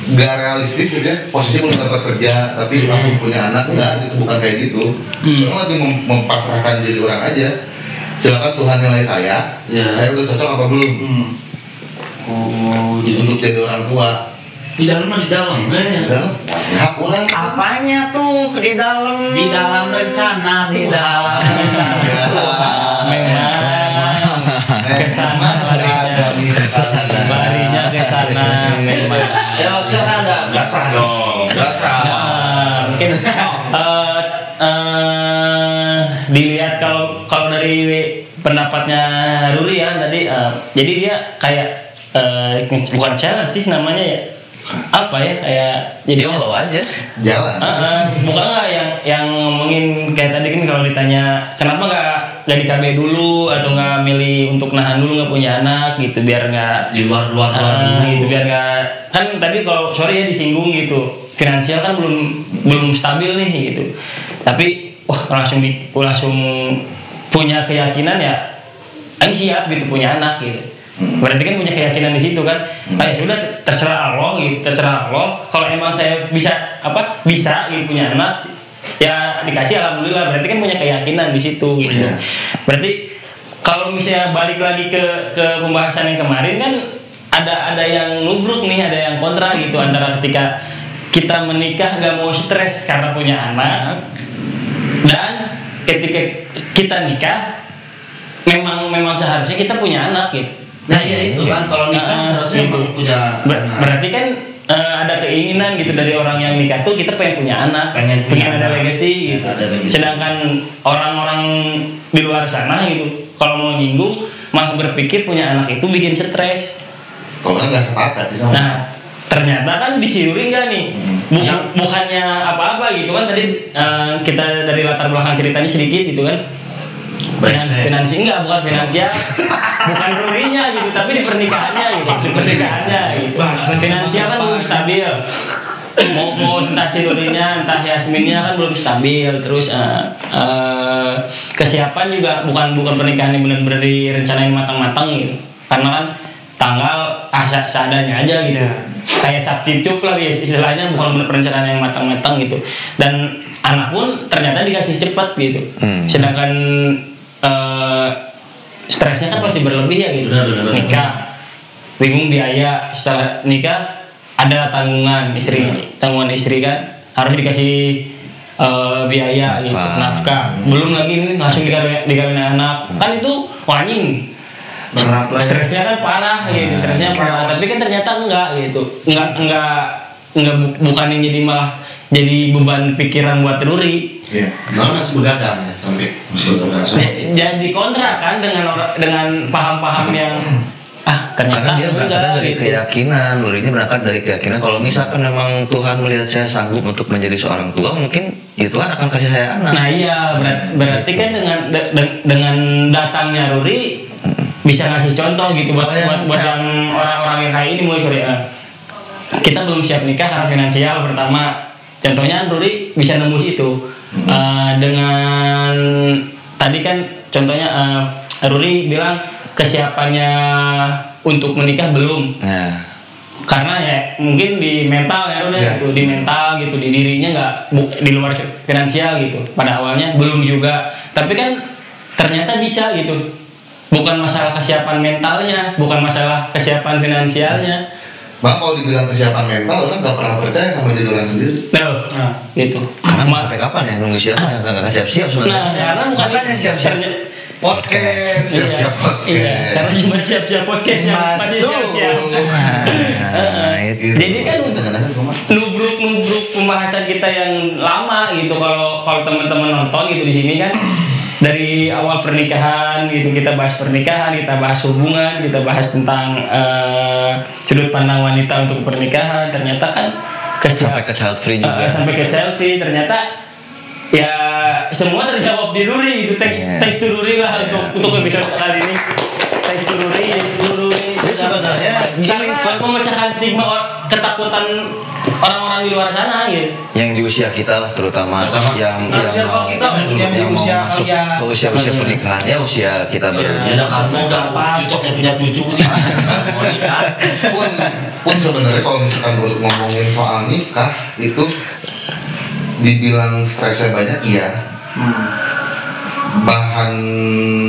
nggak realistis gitu ya. Posisi belum dapat kerja tapi langsung punya anak enggak, itu bukan kayak gitu. Orang lebih mempasrahkan diri orang aja. Silakan Tuhan nilai saya. Ya. Saya udah cocok apa belum? Oh, jadi Untuk jadi orang tua. di dalam mah di dalam. Hak orang. Apanya tuh di dalam? Di dalam rencana Di dalam. Memang kesana larinya kesana memang. Ya sekarang ada gasah dong, gasah. Mungkin dilihat kalau dari pendapatnya Ruri ya tadi, jadi dia kayak bukan challenge sih namanya ya, apa ya, kayak jadi YOLO aja. Jalan. bukan nggak yang ngomongin kayak tadi kan, kalau ditanya kenapa nggak di KB dulu atau nggak milih untuk nahan dulu nggak punya anak gitu biar nggak Di luar dulu. gitu, biar nggak, kan tadi kalau sorry ya disinggung gitu, finansial kan belum stabil nih gitu, tapi langsung punya keyakinan ya, aing siap gitu punya anak gitu. Berarti kan punya keyakinan di situ kan. Ya sudah, terserah Allah gitu, terserah Allah. Kalau emang saya bisa gitu punya anak, ya dikasih alhamdulillah. Berarti kan punya keyakinan di situ gitu. Berarti kalau misalnya balik lagi ke pembahasan yang kemarin kan, ada yang nubruk nih, ada yang kontra gitu, antara ketika kita menikah gak mau stres karena punya anak, dan ketika kita nikah memang seharusnya kita punya anak gitu. Nah iya itu kan, kalau nikah harusnya emang punya. Berarti kan ada keinginan gitu dari orang yang nikah tuh, kita pengen punya anak, Pengen punya ada anak. legacy gitu. Ada legacy. Sedangkan orang-orang di luar sana gitu, kalau mau nyinggung malah berpikir punya anak itu bikin stres. Kalau orang nggak sepakat sih sama. Nah, ternyata kan disiurin gak nih? Bukannya apa-apa gitu kan, tadi kita dari latar belakang ceritanya sedikit gitu kan. Finansial enggak, bukan finansial, bukan Rurinya gitu, tapi di pernikahannya gitu, finansial kan belum stabil. Mau entah si Rurinya, entah Yasminnya kan belum stabil. Terus kesiapan juga bukan pernikahan yang benar-benar direncanain matang-matang gitu. Karena kan tanggal seadanya aja gitu. Kayak cap cip lah ya istilahnya, bukan perencanaan yang matang-matang gitu. Dan anak pun ternyata dikasih cepat gitu. Sedangkan stresnya kan pasti berlebih ya gitu. Benar. Nikah, bingung biaya, setelah nikah ada tanggungan istri kan harus dikasih biaya gitu, nafkah. Belum lagi ini langsung dikawin anak. Kan itu anjing. Berat lah. Stresnya kan parah gitu, stresnya parah. Tapi kan ternyata enggak gitu. Enggak bukan yang jadi malah jadi beban pikiran buat Ruri. Iya. Malah masih begadang ya sampai begadang. Jadi kontra kan dengan paham-paham yang ternyata karena dia berangkat dari keyakinan, Lurinya berangkat dari keyakinan kalau misalkan memang Tuhan melihat saya sanggup untuk menjadi seorang tua, mungkin ya Tuhan akan kasih saya anak. Nah iya, berarti kan dengan datangnya Ruri bisa ngasih contoh gitu buat yang orang-orang yang kayak ini mulai sorry kita belum siap nikah karena finansial pertama. Contohnya Ruri bisa nembus itu dengan tadi kan contohnya Ruri bilang kesiapannya untuk menikah belum. Karena ya mungkin di mental ya udah gitu, di mental gitu, di dirinya nggak di luar finansial gitu. Pada awalnya belum juga, tapi kan ternyata bisa gitu. Bukan masalah kesiapan mentalnya, bukan masalah kesiapan finansialnya. Bang, kalau dibilang kesiapan mental, orang nggak pernah percaya sama diri orang sendiri. Nah, gitu. Karena sampai kapan ya nunggu siapa yang nggak siap-siap sebenarnya. Nah, karena bukan makanya siap-siap Podcast. Siap-siap podcast. Iya, karena cuma siap-siap podcast yang tadi siap-siap. Jadi kan nubruk pembahasan kita yang lama gitu. Kalau teman-teman nonton gitu di sini kan dari awal pernikahan gitu kita bahas pernikahan, kita bahas hubungan, kita bahas tentang sudut pandang wanita untuk pernikahan. Ternyata kan sampai ke child free juga. Sampai ke child free ternyata ya semua terjawab di Ruri gitu. Thanks to Ruri lah untuk episode kali ini. Thanks to Ruri. Jadi sebenarnya karena memecahkan stigma ketakutan orang-orang di luar sana gitu. Yang di usia kita lah terutama yang di usia masuk ke usia pernikahan ya usia kita Ya udah kamu udah cocoknya punya cucu sih. Mau nikah. Pun sebenarnya kalau misalkan ngomongin soal nikah itu dibilang stresnya banyak iya. Bahan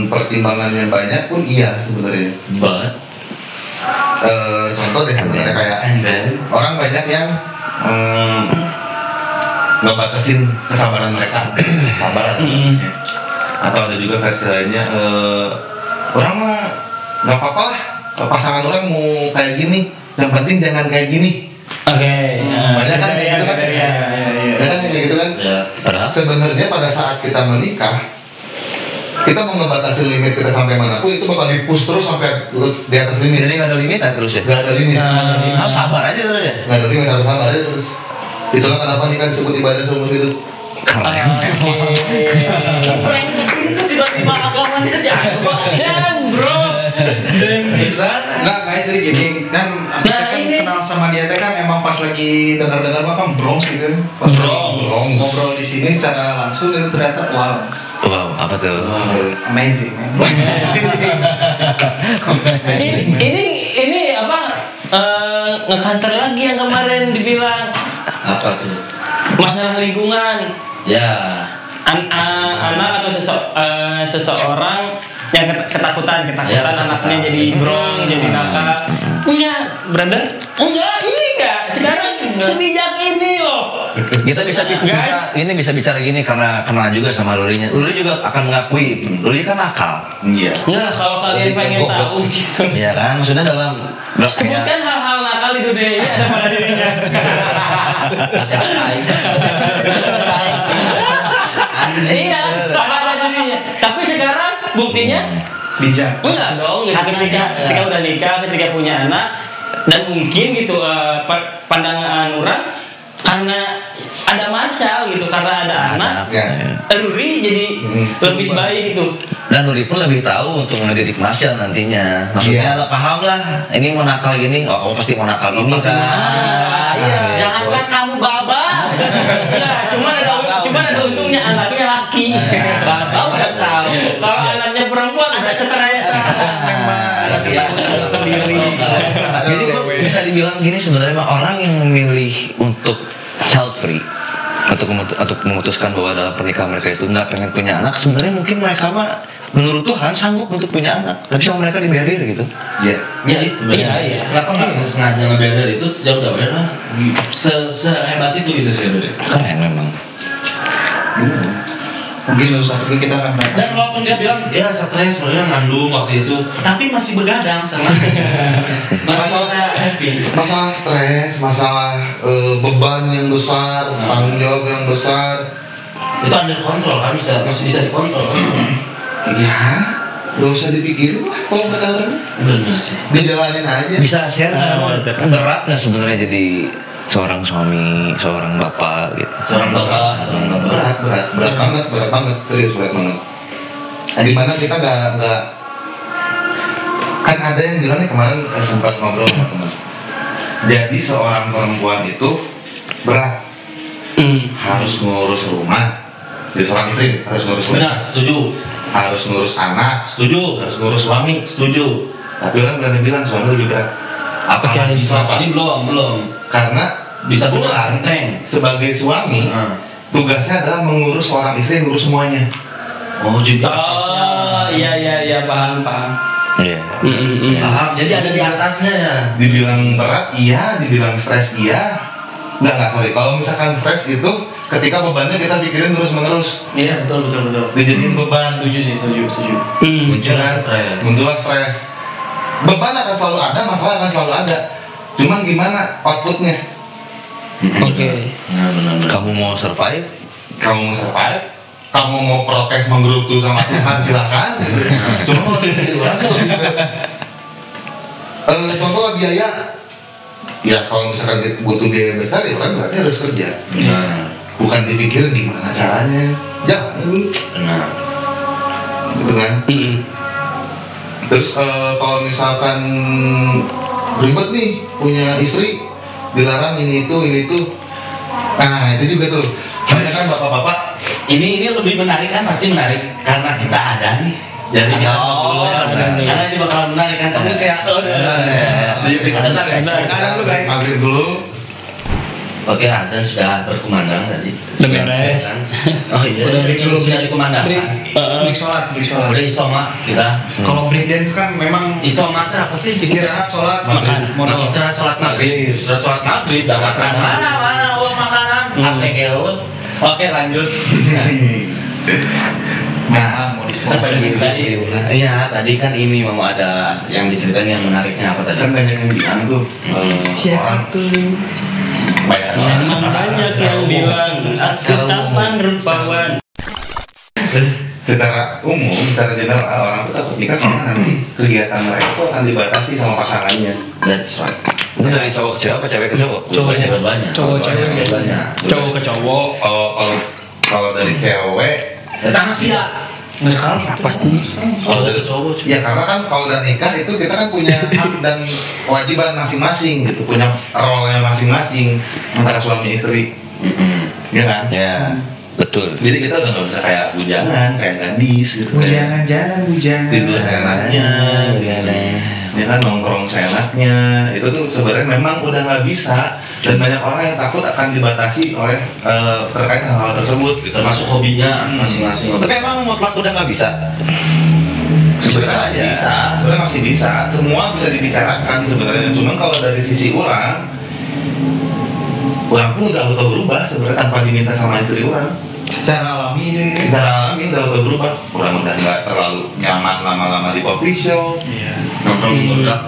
pertimbangannya banyak pun iya sebenarnya. Contoh deh sebenarnya kayak orang banyak yang ngebatasin kesabaran mereka, sabaran atau ada juga versi lainnya orang mah nggak apa-apa lah pasangan orang mau kayak gini, yang penting jangan kayak gini. Banyak kan kayak gitu kan? Banyak kan kayak gitu kan? Sebenarnya pada saat kita menikah, kita mau ngebatasin limit kita sampai manapun itu bakal di-push terus sampai di atas limit. Jadi nggak ada limit terus ya? Nggak ada limit. Harus sabar aja terus ya? Nggak ada limit, harus sabar aja terus. Itulah kenapa nikah disebut ibadah seumur hidup. Brengsek ini tuh tiba-tiba agamanya jago. Bro. Nggak guys, jadi gini kan kita kan kenal sama dia teh kan emang pas lagi dengar-dengar mah kan Bronx gitu kan. Pas lagi ngobrol di sini secara langsung itu ternyata Wow, apa tuh? amazing. Ini apa ngekanter lagi yang kemarin dibilang Apa tuh? masalah lingkungan. Ya. Anak atau seseorang yang ketakutan Ya, anaknya jadi brong, jadi nakal. Enggak, brother. Enggak, ini enggak. Sekarang sebijak ini loh. Kita bisa bicara gini karena kenal juga sama Rurinya. Ruri juga akan mengakui, Ruri kan nakal. Iya. Enggak, kalau kalian pengen tahu gitu. Iya kan, maksudnya dalam Sebutkan hal-hal nakal di dunia ini ada pada dirinya. Iya, pada dirinya. Tapi sekarang buktinya Bijak. enggak dong. Gitu. Ketika udah nikah, ketika punya anak, dan mungkin gitu pandangan orang karena ada Marshall gitu, karena ada anak, Ruri jadi lebih baik gitu. Dan Ruri pun lebih tahu untuk mendidik Marshall nantinya. Maksudnya paham lah, ini mau nakal gini, kamu pasti mau nakal ini kan. Jangankan kamu baba. Ya, cuman ada untungnya anaknya laki. Tahu kan tahu. Kalau anaknya perempuan ada stres. Ada sendiri. Jadi bisa dibilang gini sebenarnya orang yang memilih untuk child free untuk memutuskan bahwa dalam pernikahan mereka itu nggak pengen punya anak, sebenarnya mungkin mereka mah menurut Tuhan sanggup untuk punya anak, tapi sama mereka dibiarin gitu. Iya. Ya itu benar. Iya. Kenapa nggak sengaja ngeberer itu jauh udah benar. Sehebat itu gitu sih. Keren memang. Mungkin suatu saat juga kita akan merasakan. Dan walaupun dia bilang ya stres sebenarnya ngandung waktu itu, tapi masih begadang sama masih bisa happy. Masalah stres, masalah beban yang besar, tanggung jawab yang besar, Itu under kontrol kan, masih bisa dikontrol kan? ya gak usah dipikirin lah kalau kata orang. Bener sih. Dijalanin aja. Bisa share betul. berat nggak sebenarnya jadi seorang suami, seorang bapak gitu. Seorang bapak. Berat banget, serius berat banget. Dimana kita nggak kan ada yang bilangnya kemarin sempat ngobrol sama teman. Jadi seorang perempuan itu berat, harus ngurus rumah. Jadi seorang istri harus ngurus rumah, Benar, setuju. harus ngurus anak, Setuju. harus ngurus suami. Setuju. Tapi orang berani bilang suami lebih berat Apalagi selama ini belum. karena Bisa pulang benteng. sebagai suami. Tugasnya adalah mengurus seorang istri yang ngurus semuanya. Oh juga. Oh iya paham. Iya. Paham. Jadi ada di atasnya ya. Dibilang berat iya, dibilang stres iya. Enggak sorry. Kalau misalkan stres itu ketika bebannya kita pikirin terus menerus, Iya betul. dijadiin beban, Setuju. Muncul kan? stres. Muncullah stres. Beban akan selalu ada, masalah akan selalu ada. Cuman gimana outputnya? Oke. Benar. Kamu mau survive? Kamu mau survive? Kamu mau protes menggerutu sama Tuhan silakan. Cuma kalau dari sisi orang sih lebih contoh lah biaya. Ya kalau misalkan butuh biaya besar ya orang berarti harus kerja. Benar. Bukan dipikirin gimana caranya. Jangan dulu. Benar. Gitu kan. Terus kalau misalkan ribet nih punya istri dilarang ini itu. Nah itu juga tuh. Banyak kan bapak-bapak. Ini lebih menarik kan, pasti menarik karena kita ada nih. Jadi kita dulu ya, karena ini bakal menarik kan. Tapi saya Kanan lu guys. Maghrib dulu. Oke, azan sudah berkumandang tadi. Udah beres. Oh iya, Udah break dulu. sudah dikumandangkan. Break sholat. Udah isoma kita. Kalau break dance kan memang Isoma itu apa sih? istirahat sholat makan. Istirahat sholat maghrib. Istirahat sholat maghrib. Makan mana uang makanan? Asik ya lu. Oke lanjut. Nah, Mau disponsor Tadi kan ini mau ada yang diceritain yang menariknya apa tadi? kan banyak yang bilang tuh. Orang tuh? bayar Memang banyak yang bilang ketapan rupawan. secara umum, secara general orang tuh takut nikah karena nanti kegiatan mereka tuh akan dibatasi sama pasangannya. That's right. Ini dari cowok ke cewek apa cewek ke cowok? Cowoknya banyak. Cowok cewek banyak. Cowok ke cowok. Kalau dari cewek, Rahasia. nggak sekarang Apa sih? Kalau dari cowok. ya karena kan kalau udah nikah itu kita kan punya hak dan kewajiban masing-masing gitu, punya role-nya masing-masing antara suami istri, ya kan? Ya, betul. Jadi kita udah nggak bisa kayak bujangan, kayak gadis gitu. Bujangan jalan bujangan. Tidur seenaknya, ya kan nongkrong seenaknya. Itu tuh sebenarnya memang udah nggak bisa dan banyak orang yang takut akan dibatasi oleh terkait hal-hal tersebut. Gitu. Termasuk hobinya masing-masing. Tapi emang mutlak udah nggak bisa. Sebenarnya masih bisa, sebenarnya masih bisa. Semua bisa dibicarakan sebenarnya. Cuman kalau dari sisi orang pun udah auto berubah sebenarnya tanpa diminta sama istri orang. Secara alami ini. Secara alami udah auto berubah. Orang udah nggak terlalu nyaman lama-lama di coffee shop. Iya. Nongkrong udah.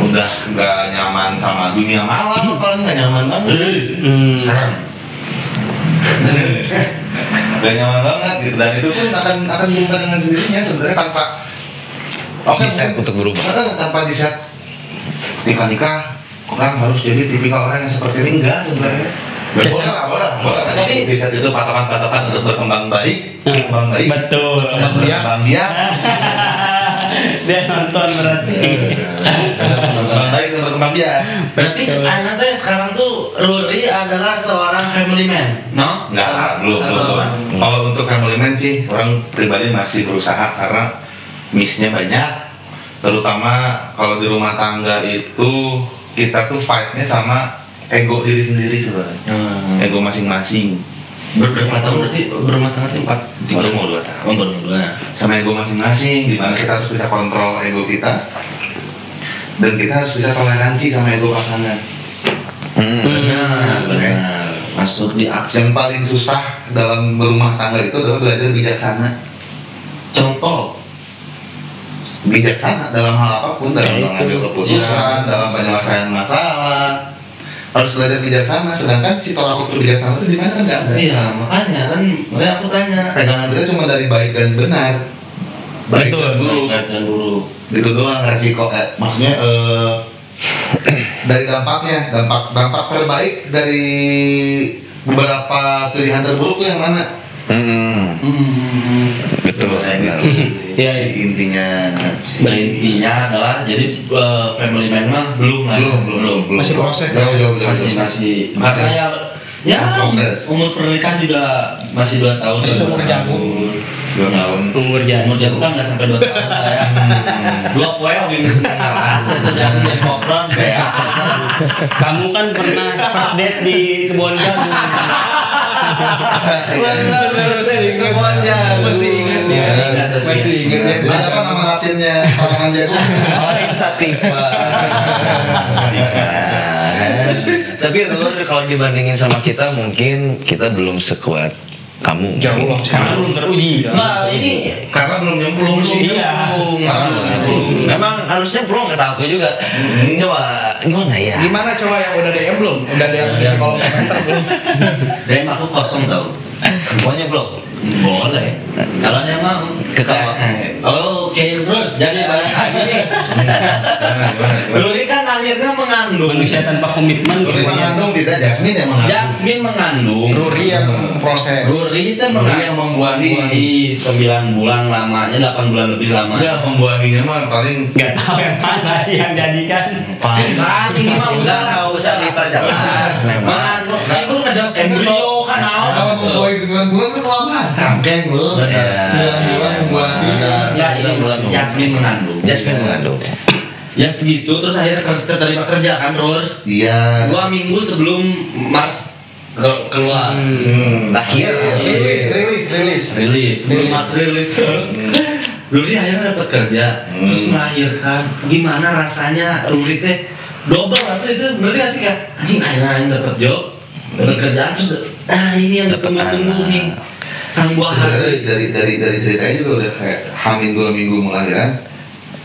Udah nggak nyaman sama dunia malam, kalau nggak nyaman banget. Serem. Gak nyaman banget gitu. Dan itu pun akan berubah dengan sendirinya sebenarnya tanpa Set untuk berubah. tanpa di set nikah orang harus jadi tipikal orang yang seperti ini enggak sebenarnya. Boleh. Tapi di set itu patokan-patokan untuk berkembang baik, Betul. berkembang biak, Dia nonton berarti. berkembang baik dan berkembang biak. Berarti Ana teh sekarang tuh Ruri adalah seorang family man, no? Enggak, belum. Kalau untuk family man sih, orang pribadi masih berusaha karena miss-nya banyak. Terutama kalau di rumah tangga itu kita tuh fight-nya sama ego diri sendiri sebenarnya. Ego masing-masing. Berapa tahun berarti berumah tangga 4? Baru mau 2 tahun. Baru 2. Sama ego masing-masing, dimana kita harus bisa kontrol ego kita dan kita harus bisa toleransi sama ego pasangan. Benar. masuk di akses. Yang paling susah dalam berumah tangga itu adalah belajar bijaksana. Contoh, Bijaksana dalam hal apapun, dalam Ya, mengambil itu. keputusan, dalam penyelesaian masalah. Harus belajar bijaksana, sedangkan si tolak ukur bijaksana itu di mana kan nggak ada. iya makanya aku tanya. Pegangan kita cuma dari baik dan benar, baik dan buruk. Baik dan buruk. Itu doang resiko. Maksudnya dari dampaknya, dampak terbaik dari beberapa pilihan terburuk itu yang mana? Betul. Kayak gitu. Iya, Si intinya. Intinya adalah jadi family man mah belum lah. Belum. Masih proses. Jauh. Masih makanya ya Progres. umur pernikahan juga masih 2 tahun. Masih umur jagung. 2 tahun. umur jalan. Umur jagung kan nggak sampai 2 tahun lah ya. 2 poe hobi sebentar rasa itu jangan jadi kopron ya. Kamu kan pernah first date di kebun jagung. Masih ingat ya. Masih ingat ya. Terus apa nama latinnya tanaman jagung? Oh, Insativa. Tapi Lur, kalau dibandingin sama kita mungkin kita belum sekuat kamu. Jauh lah. Karena belum teruji. Nah ini Karena belum nyemplung sih. Iya. Karena belum nyemplung. Memang harusnya belum kata aku juga. Coba gimana ya? Gimana coba yang udah DM belum? Udah DM psikolog komentar belum? DM aku kosong tau. Semuanya belum. Boleh. Kalau yang mau Ke kawan. Oke bro, jadi balik lagi nih. Luri kan akhirnya mengandung. Manusia tanpa komitmen. Ruri mengandung tidak, Jasmine yang mengandung. Jasmine mengandung. Ruri yang proses. Ruri itu Ruri yang membuahi. 9 bulan lamanya, 8 bulan lebih lama. Enggak, membuahinya mah paling Gak tahu yang mana sih yang jadikan. Nah, ini mah udah nggak usah diperjelas. Mengandung, kayak lu ngejelas embrio kan kalau membuahi 9 bulan kan kelamaan. Cangkeng lu. Benar. 9 bulan membuahi. Ya ini Jasmine mengandung. Jasmine mengandung. Ya segitu, terus akhirnya keterima kerja kan, Ror. Iya. 2 minggu sebelum Mars keluar. Lahir. Rilis sebelum Mars rilis. Ruri akhirnya dapat kerja, terus melahirkan. Gimana rasanya Ruri teh double atau itu berarti gak sih kak? Anjing akhirnya dapat job, dapat kerjaan terus ini yang ditunggu-tunggu nih sang buah hati. Sebenarnya dari ceritanya juga udah kayak hamil 2 minggu melahirkan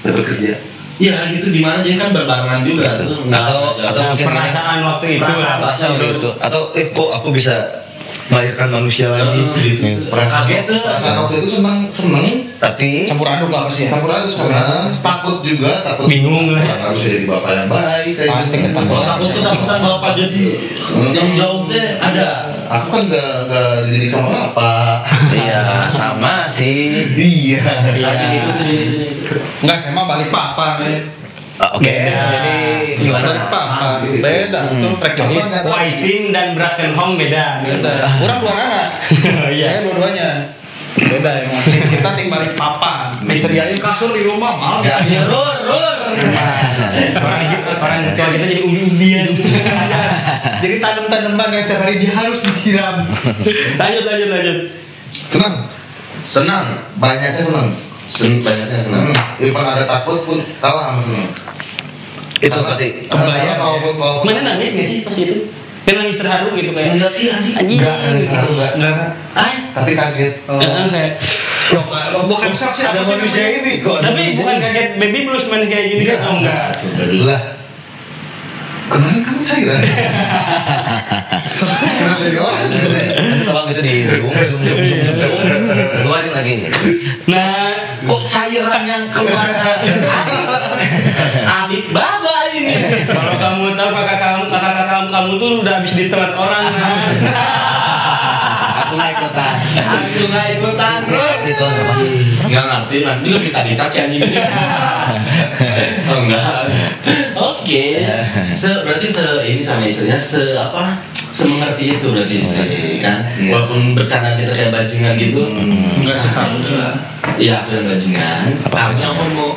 dapat kerja. Ya gitu gimana, jadi kan berbarengan juga tuh. Atau mungkin Perasaan waktu itu. Perasaan itu. Atau kok aku bisa melahirkan manusia lagi gitu. Kaget tuh. Perasaan waktu itu seneng, Tapi Campur aduk lah pasti ya. campur aduk seneng, takut juga, takut Bingung lah. harus jadi bapak yang baik kayak Pasti gitu. ketakutan. Kalau takut ketakutan bapak jadi yang jauh deh ada. Aku kan nggak dididik sama bapak. iya sama sih. Iya. Lagi itu tuh ini. Enggak, saya mah balik papan ya. Oke. Jadi gimana? Balik papan. Beda. Itu track jogging. Wiping dan Bracken Home beda. Beda. Kurang dua anak. Iya. Saya dua-duanya. Beda emang. Kita tim balik papan. Disediain kasur di rumah malah. Jadi rur. Orang tua kita jadi umbi-umbian. Jadi tanam-tanaman yang setiap hari dia harus disiram. Lanjut. Senang, banyaknya senang. Banyaknya senang. Irfan ada takut pun kalah sama senang. Itu pasti. Karena walaupun Mana nangis nggak sih pas itu? Kan nangis terharu gitu kayak. Enggak iya anjing. Anjing. enggak, Enggak. tapi kaget. Kayak. Bukan saksi ada manusia ini kok. Tapi bukan kaget baby blues main kayak gini kan? Oh enggak. Lah, kemarin kamu cairan. Kenapa jadi orang? Tolong itu di zoom. Keluarin lagi. Nah, Kok cairan yang keluar adik baba ini. kalau kamu tahu kakak kamu tuh udah habis ditelan orang. Aku nggak ikutan bro. Itu apa sih? Nggak ngerti nanti lu kita si anjing ini. Oh enggak. Oke. Berarti ini sama istrinya semengerti itu berarti istri kan. Walaupun bercanda kita kayak bajingan gitu. Enggak sih kamu juga. Iya aku yang bajingan. Kamunya homo.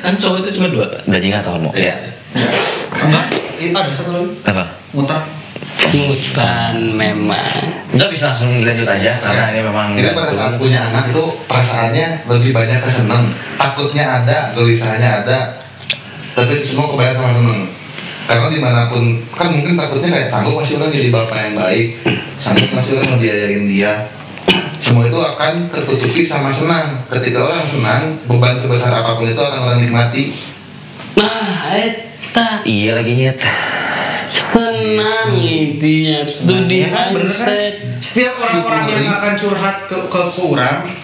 Kan cowok itu cuma 2. Bajingan atau homo? Iya. Enggak. Ada satu lagi. Apa? Mutar. Mutan memang. Enggak bisa langsung dilanjut aja karena ini memang. Itu pada saat punya anak itu perasaannya lebih banyak ke senang. Takutnya ada, gelisahnya ada, tapi itu semua kebayang sama senang. Karena dimanapun kan mungkin takutnya kayak sanggup masih orang jadi bapak yang baik, sanggup masih orang ngebiayain dia. Semua itu akan tertutupi sama senang. Ketika orang senang, beban sebesar apapun itu akan orang nikmati. Nah, eta Iya lagi nyet. senang intinya itu di kan bener kan? mindset. Setiap orang-orang yang akan curhat ke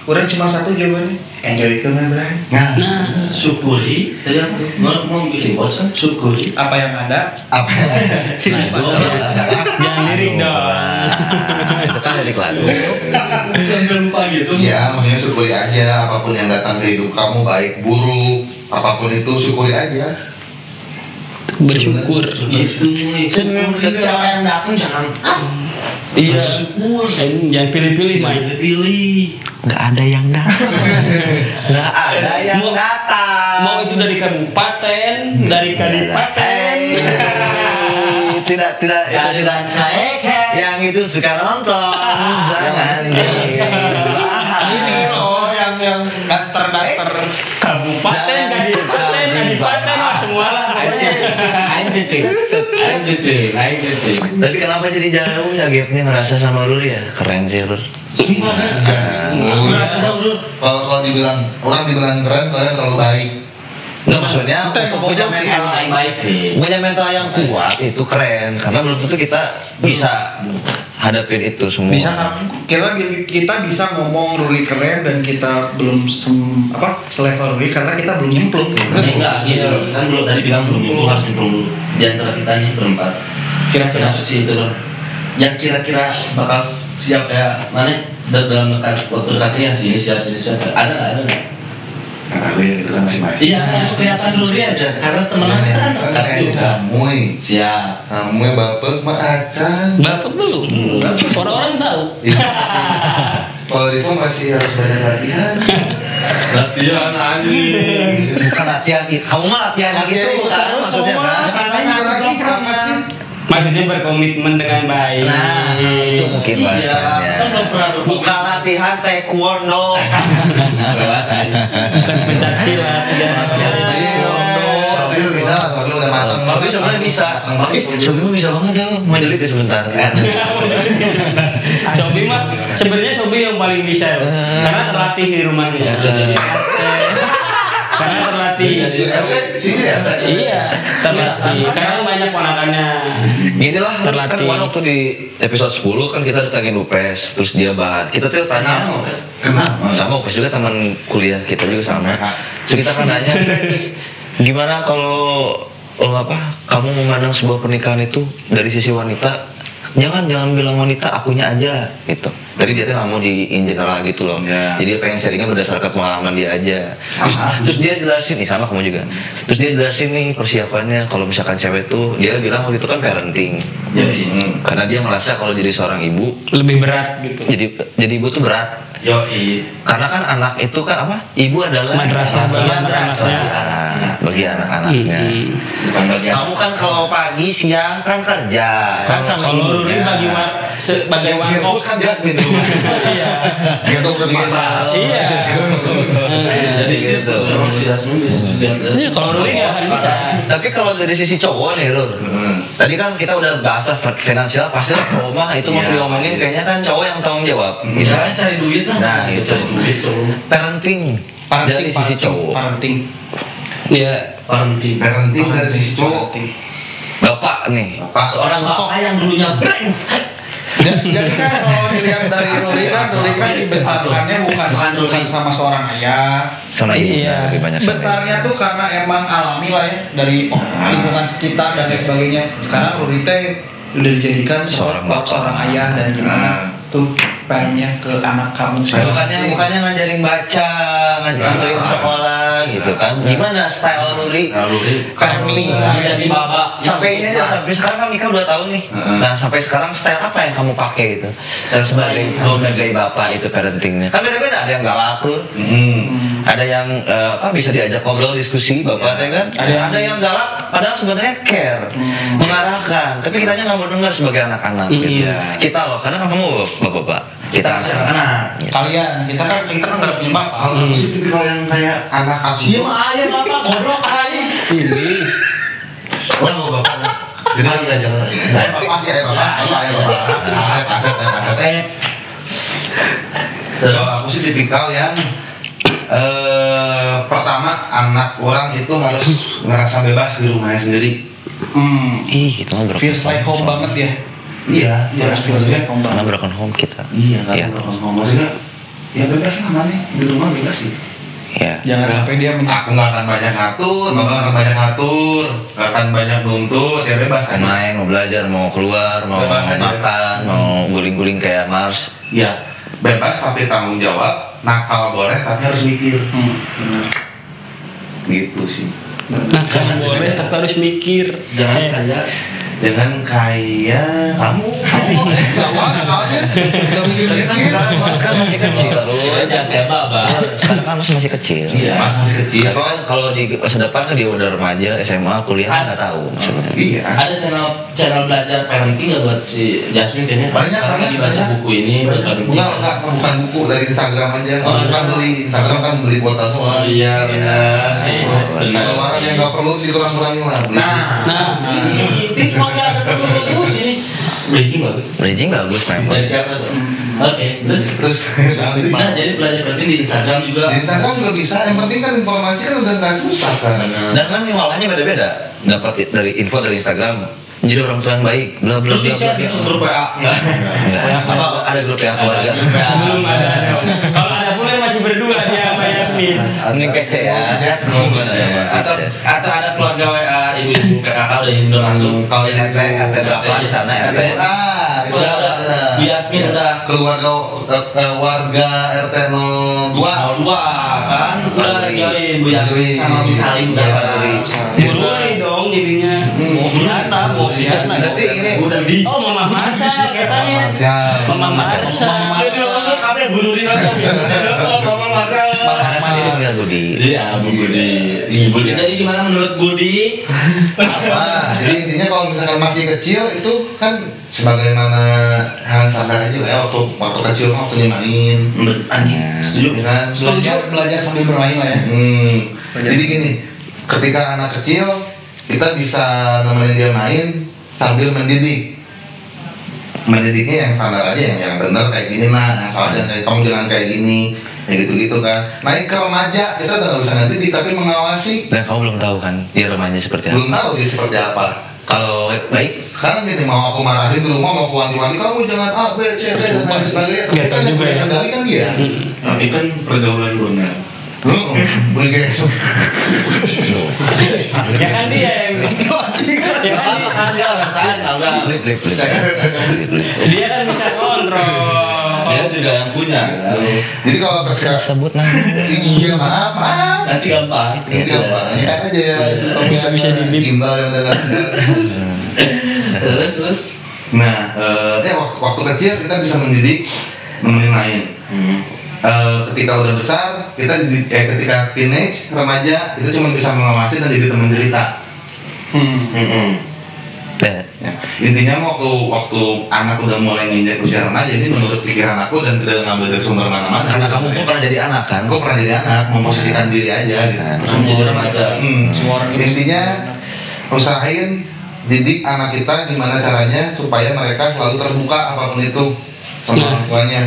orang cuma satu jawabannya, enjoy ke Bray. Nah, Syukuri, tadi aku mau bikin bosan, syukuri. Apa yang ada? apa? Nah, itu Jangan lirik dong. Itu kan dari lagu. sampai lupa gitu. Ya, maksudnya syukuri aja apapun yang datang ke hidup kamu, baik buruk, apapun itu syukuri aja. Bersyukur. Gitu, syukuri. Siapa yang datang jangan Iya. bersyukur. Jangan pilih-pilih, Mai. Pilih. Nggak ada yang datang. Nggak ada yang datang. Mau itu dari kabupaten, dari kadipaten. Tidak Dari Rancaeke. yang itu suka nonton. Jangan Ini loh yang daster. Kabupaten, kadipaten, wah semua lah. Anjir. Tapi kenapa jadi jauh ya gapnya ngerasa sama Rur ya? Keren sih Rur. Sumpah kan? Aku ngerasa baru. Kalau dibilang orang dibilang keren, kalian terlalu baik. Nggak maksudnya punya mental yang baik sih. punya mental yang kuat itu keren karena belum tentu kita bisa hadapin itu semua. Bisa kan? Kira kita bisa ngomong Ruri keren dan kita belum selevel Ruri karena kita belum nyemplung. Enggak, gini kan belum tadi bilang belum itu harus nyemplung dulu. Di antara kita nih berempat. Kira-kira Maksud sih itu loh. Yang kira-kira bakal siap ya mana dalam waktu dekat ini sini siap. Ada nggak? Nah, aku yang itu kan masing-masing. Iya, harus kelihatan dulu aja karena temenan kita kan dekat Kayaknya juga. kamu Siap. kamu yang baper mah acan. Bapak belum. Orang-orang tahu. Iya. Kalau Rivo masih harus banyak latihan. Latihan anjing. Bukan latihan, kamu mah latihan gitu kan maksudnya kan? Lagi apa sih? Maksudnya berkomitmen dengan baik. Nah, itu mungkin Iya, bahasanya. kan belum pernah Bukan latihan taekwondo. Bukan pencak silat ya. Soalnya lu bisa, soalnya udah matang. Tapi sebenarnya bisa. Sebenarnya bisa banget ya. Mau delit ya sebentar. Sobi mah sebenarnya Sobi yang paling bisa karena terlatih di rumahnya. Karena terlatih. Sini ya. Iya, terlatih. Karena banyak ponakannya. Gini lah, Terlatih. kan waktu di episode 10 kan kita datangin UPS, terus dia bahas. Kita tuh tanya, sama UPS juga teman kuliah kita juga sama. Terus kita kan nanya, gimana kalau kamu memandang sebuah pernikahan itu dari sisi wanita? Jangan bilang wanita, akunya aja gitu. Tadi dia tuh nggak mau di in general gitu loh. Ya. Jadi dia pengen sharingnya berdasarkan pengalaman dia aja. Terus dia jelasin, nih sama kamu juga. Terus dia jelasin nih persiapannya kalau misalkan cewek tuh dia bilang waktu itu kan parenting. Karena dia merasa kalau jadi seorang ibu, Lebih berat gitu. jadi ibu tuh berat. Yoi. Karena kan anak itu kan apa? Ibu adalah Madrasah bagi anak-anaknya. bagi anak-anaknya. Bukan bagian. Kamu kan kalau pagi siang kan kerja, kan sama Kalau Ruri ibunya. sebagai Yang sirkus kan Jasmine dulu. Iya. Dia tuh bermasalah. Iya. Jadi Gitu. Iya, kalau Ruri nggak akan bisa. Tapi kalau dari sisi cowok nih, Rur. Tadi kan kita udah bahas finansial, pasti cowok mah itu mau Iya. diomongin kayaknya kan cowok yang tanggung jawab. Kita kan cari duit lah. Nah, itu. cari duit tuh. Parenting dari sisi cowok. Parenting. Iya. Parenting. Parenting dari sisi cowok. Bapak nih, Seorang bapak yang dulunya brengsek. Jadi kan kalau dilihat dari Ruri kan dibesarkannya bukan sama seorang ayah. sama ibu Iya. lebih banyak. sama Besarnya tuh karena emang alami lah ya dari lingkungan sekitar dan lain sebagainya. Sekarang Ruri teh udah dijadikan Seorang bapak. seorang ayah dan gimana tuh parentnya ke anak kamu. Bukannya ngajarin baca, ngajarin sekolah gitu kan. Gimana style Ruri? Parenting jadi bapak. sampai ini aja sampai sekarang kan nikah 2 tahun nih. Nah sampai sekarang style apa yang kamu pakai itu? Sebagai bapak itu parentingnya. Kan beda-beda, ada yang galak tuh. Ada yang bisa diajak ngobrol diskusi bapaknya kan. Ada yang galak, padahal sebenarnya care, mengarahkan. Tapi kitanya nggak mau dengar sebagai anak-anak. Gitu. Kita loh, karena kamu bapak-bapak. Kita anak. Kalian kita kan nggak ada punya bapak. Kalau aku sih tipikal yang kayak anak aku. Siapa ayah bapak goblok ayah. Ini Wah, bapak. Jadi kan belajar. Bapak sih, bapak. Aset. Kalau aku sih tipikal yang pertama anak orang itu harus ngerasa bebas di rumahnya sendiri. Ih, itu mah broken Feels like home banget ya. Iya, Harus feels like home Karena banget. broken home kita. Iya, Iya. kan ngomong maksudnya ya bebas lah mana di rumah bebas gitu. Iya. Jangan sampai dia Aku nggak akan banyak ngatur, bapak nggak akan banyak ngatur, nggak akan banyak nuntut, ya bebas kan. Main, mau belajar, mau keluar, mau Bebas aja. makan, mau guling-guling kayak Mars. Ya bebas tapi tanggung jawab, nakal boleh tapi harus mikir. benar. Gitu sih. Nah, kalau boleh tapi harus mikir. Jangan kayak kamu nggak mana kawannya nggak mikir-mikir. Kan masih kecil. Jangan kayak Baba. Sekarang kan masih kecil. Iya. Masih kecil. Tapi kan kalau di masa depan kan dia udah remaja, SMA, kuliah kan nggak tahu maksudnya. Iya. Ada channel belajar parenting nggak buat si Jasmine kayaknya? Banyak, Sekarang banyak, lagi baca banyak. buku ini buat parenting. Bukan buku dari Instagram aja. Oh, Bukan beli Instagram kan beli kuota doang. Iya benar sih. Benar. Pengeluaran yang nggak perlu dikurang-kurangin lah. Nah, tips masih ada terus ini. Bridging bagus. Bridging bagus memang. Dari siapa tuh? Oke, terus. Nah, jadi belajar parenting di Instagram juga. Di Instagram juga bisa. Yang penting kan informasi kan udah nggak susah kan. Benar. Dan kan ngolahnya beda-beda. Dapat dari info dari Instagram. Jadi orang tua yang baik, bla bla Terus di bla. share gitu grup WA. Enggak. Apa ada grup yang keluarga. Belum ada. Kalau ada pun masih berdua dia sama Yasmin. Ini kece ya. Atau ada keluarga WA ibu-ibu PKK udah masuk. Kalau ini RT berapa di sana RT? Udah. Bu Yasmin udah keluarga warga RT 02 02 kan udah join Bu Yasmin sama Bu Salim udah Burui dong jadinya. Berarti ini udah di Oh, Mama Marsa katanya. Mama Marsa. kami bunuh dia Makanan dia panggil Budi. iya Bu Budi Budi jadi gimana menurut Budi Nah, jadi intinya kalau misalkan masih kecil itu kan sebagaimana hal standar aja ya waktu kecil mah waktunya main. setuju Ya kan? Belajar sambil bermain lah ya. Jadi gini, ketika anak kecil kita bisa nemenin dia main sambil mendidik. Mendidiknya yang standar aja, yang benar kayak gini nah, yang salah jangan kayak kamu jangan kayak gini, kayak gitu-gitu kan. Naik ke remaja kita udah nggak bisa ngedidik tapi mengawasi. Dan kamu belum tahu kan dia remaja seperti apa. Belum tahu dia seperti apa. Kalau baik, Sekarang gini mau aku marahin di rumah mau aku wanti-wanti kamu jangan A B C D dan lain sebagainya. Tapi kan yang boleh kendali kan dia. ini kan pergaulan benar Boleh kayak gitu. Ya kan dia yang ya kan dia orang sana enggak flip. dia kan bisa kontrol. dia juga yang punya Jadi kalau ketika sebut nama. iya maaf nanti gampang Ini apa? Ini kan aja ya. Bisa dibip. Gimbal yang udah terus Nah, waktu kecil kita bisa mendidik, nemenin main. Ketika udah besar, kita kayak ketika teenage, remaja, kita cuma bisa mengawasi dan jadi teman cerita. Ya. Intinya waktu anak udah mulai nginjak usia remaja, ini menurut pikiran aku dan tidak ngambil dari sumber mana-mana. Karena kamu pun pernah jadi anak kan? Aku pernah jadi anak, memposisikan diri aja gitu. menjadi remaja Semua orang itu Intinya usahain didik anak kita gimana caranya supaya mereka selalu terbuka apapun itu sama orang tuanya.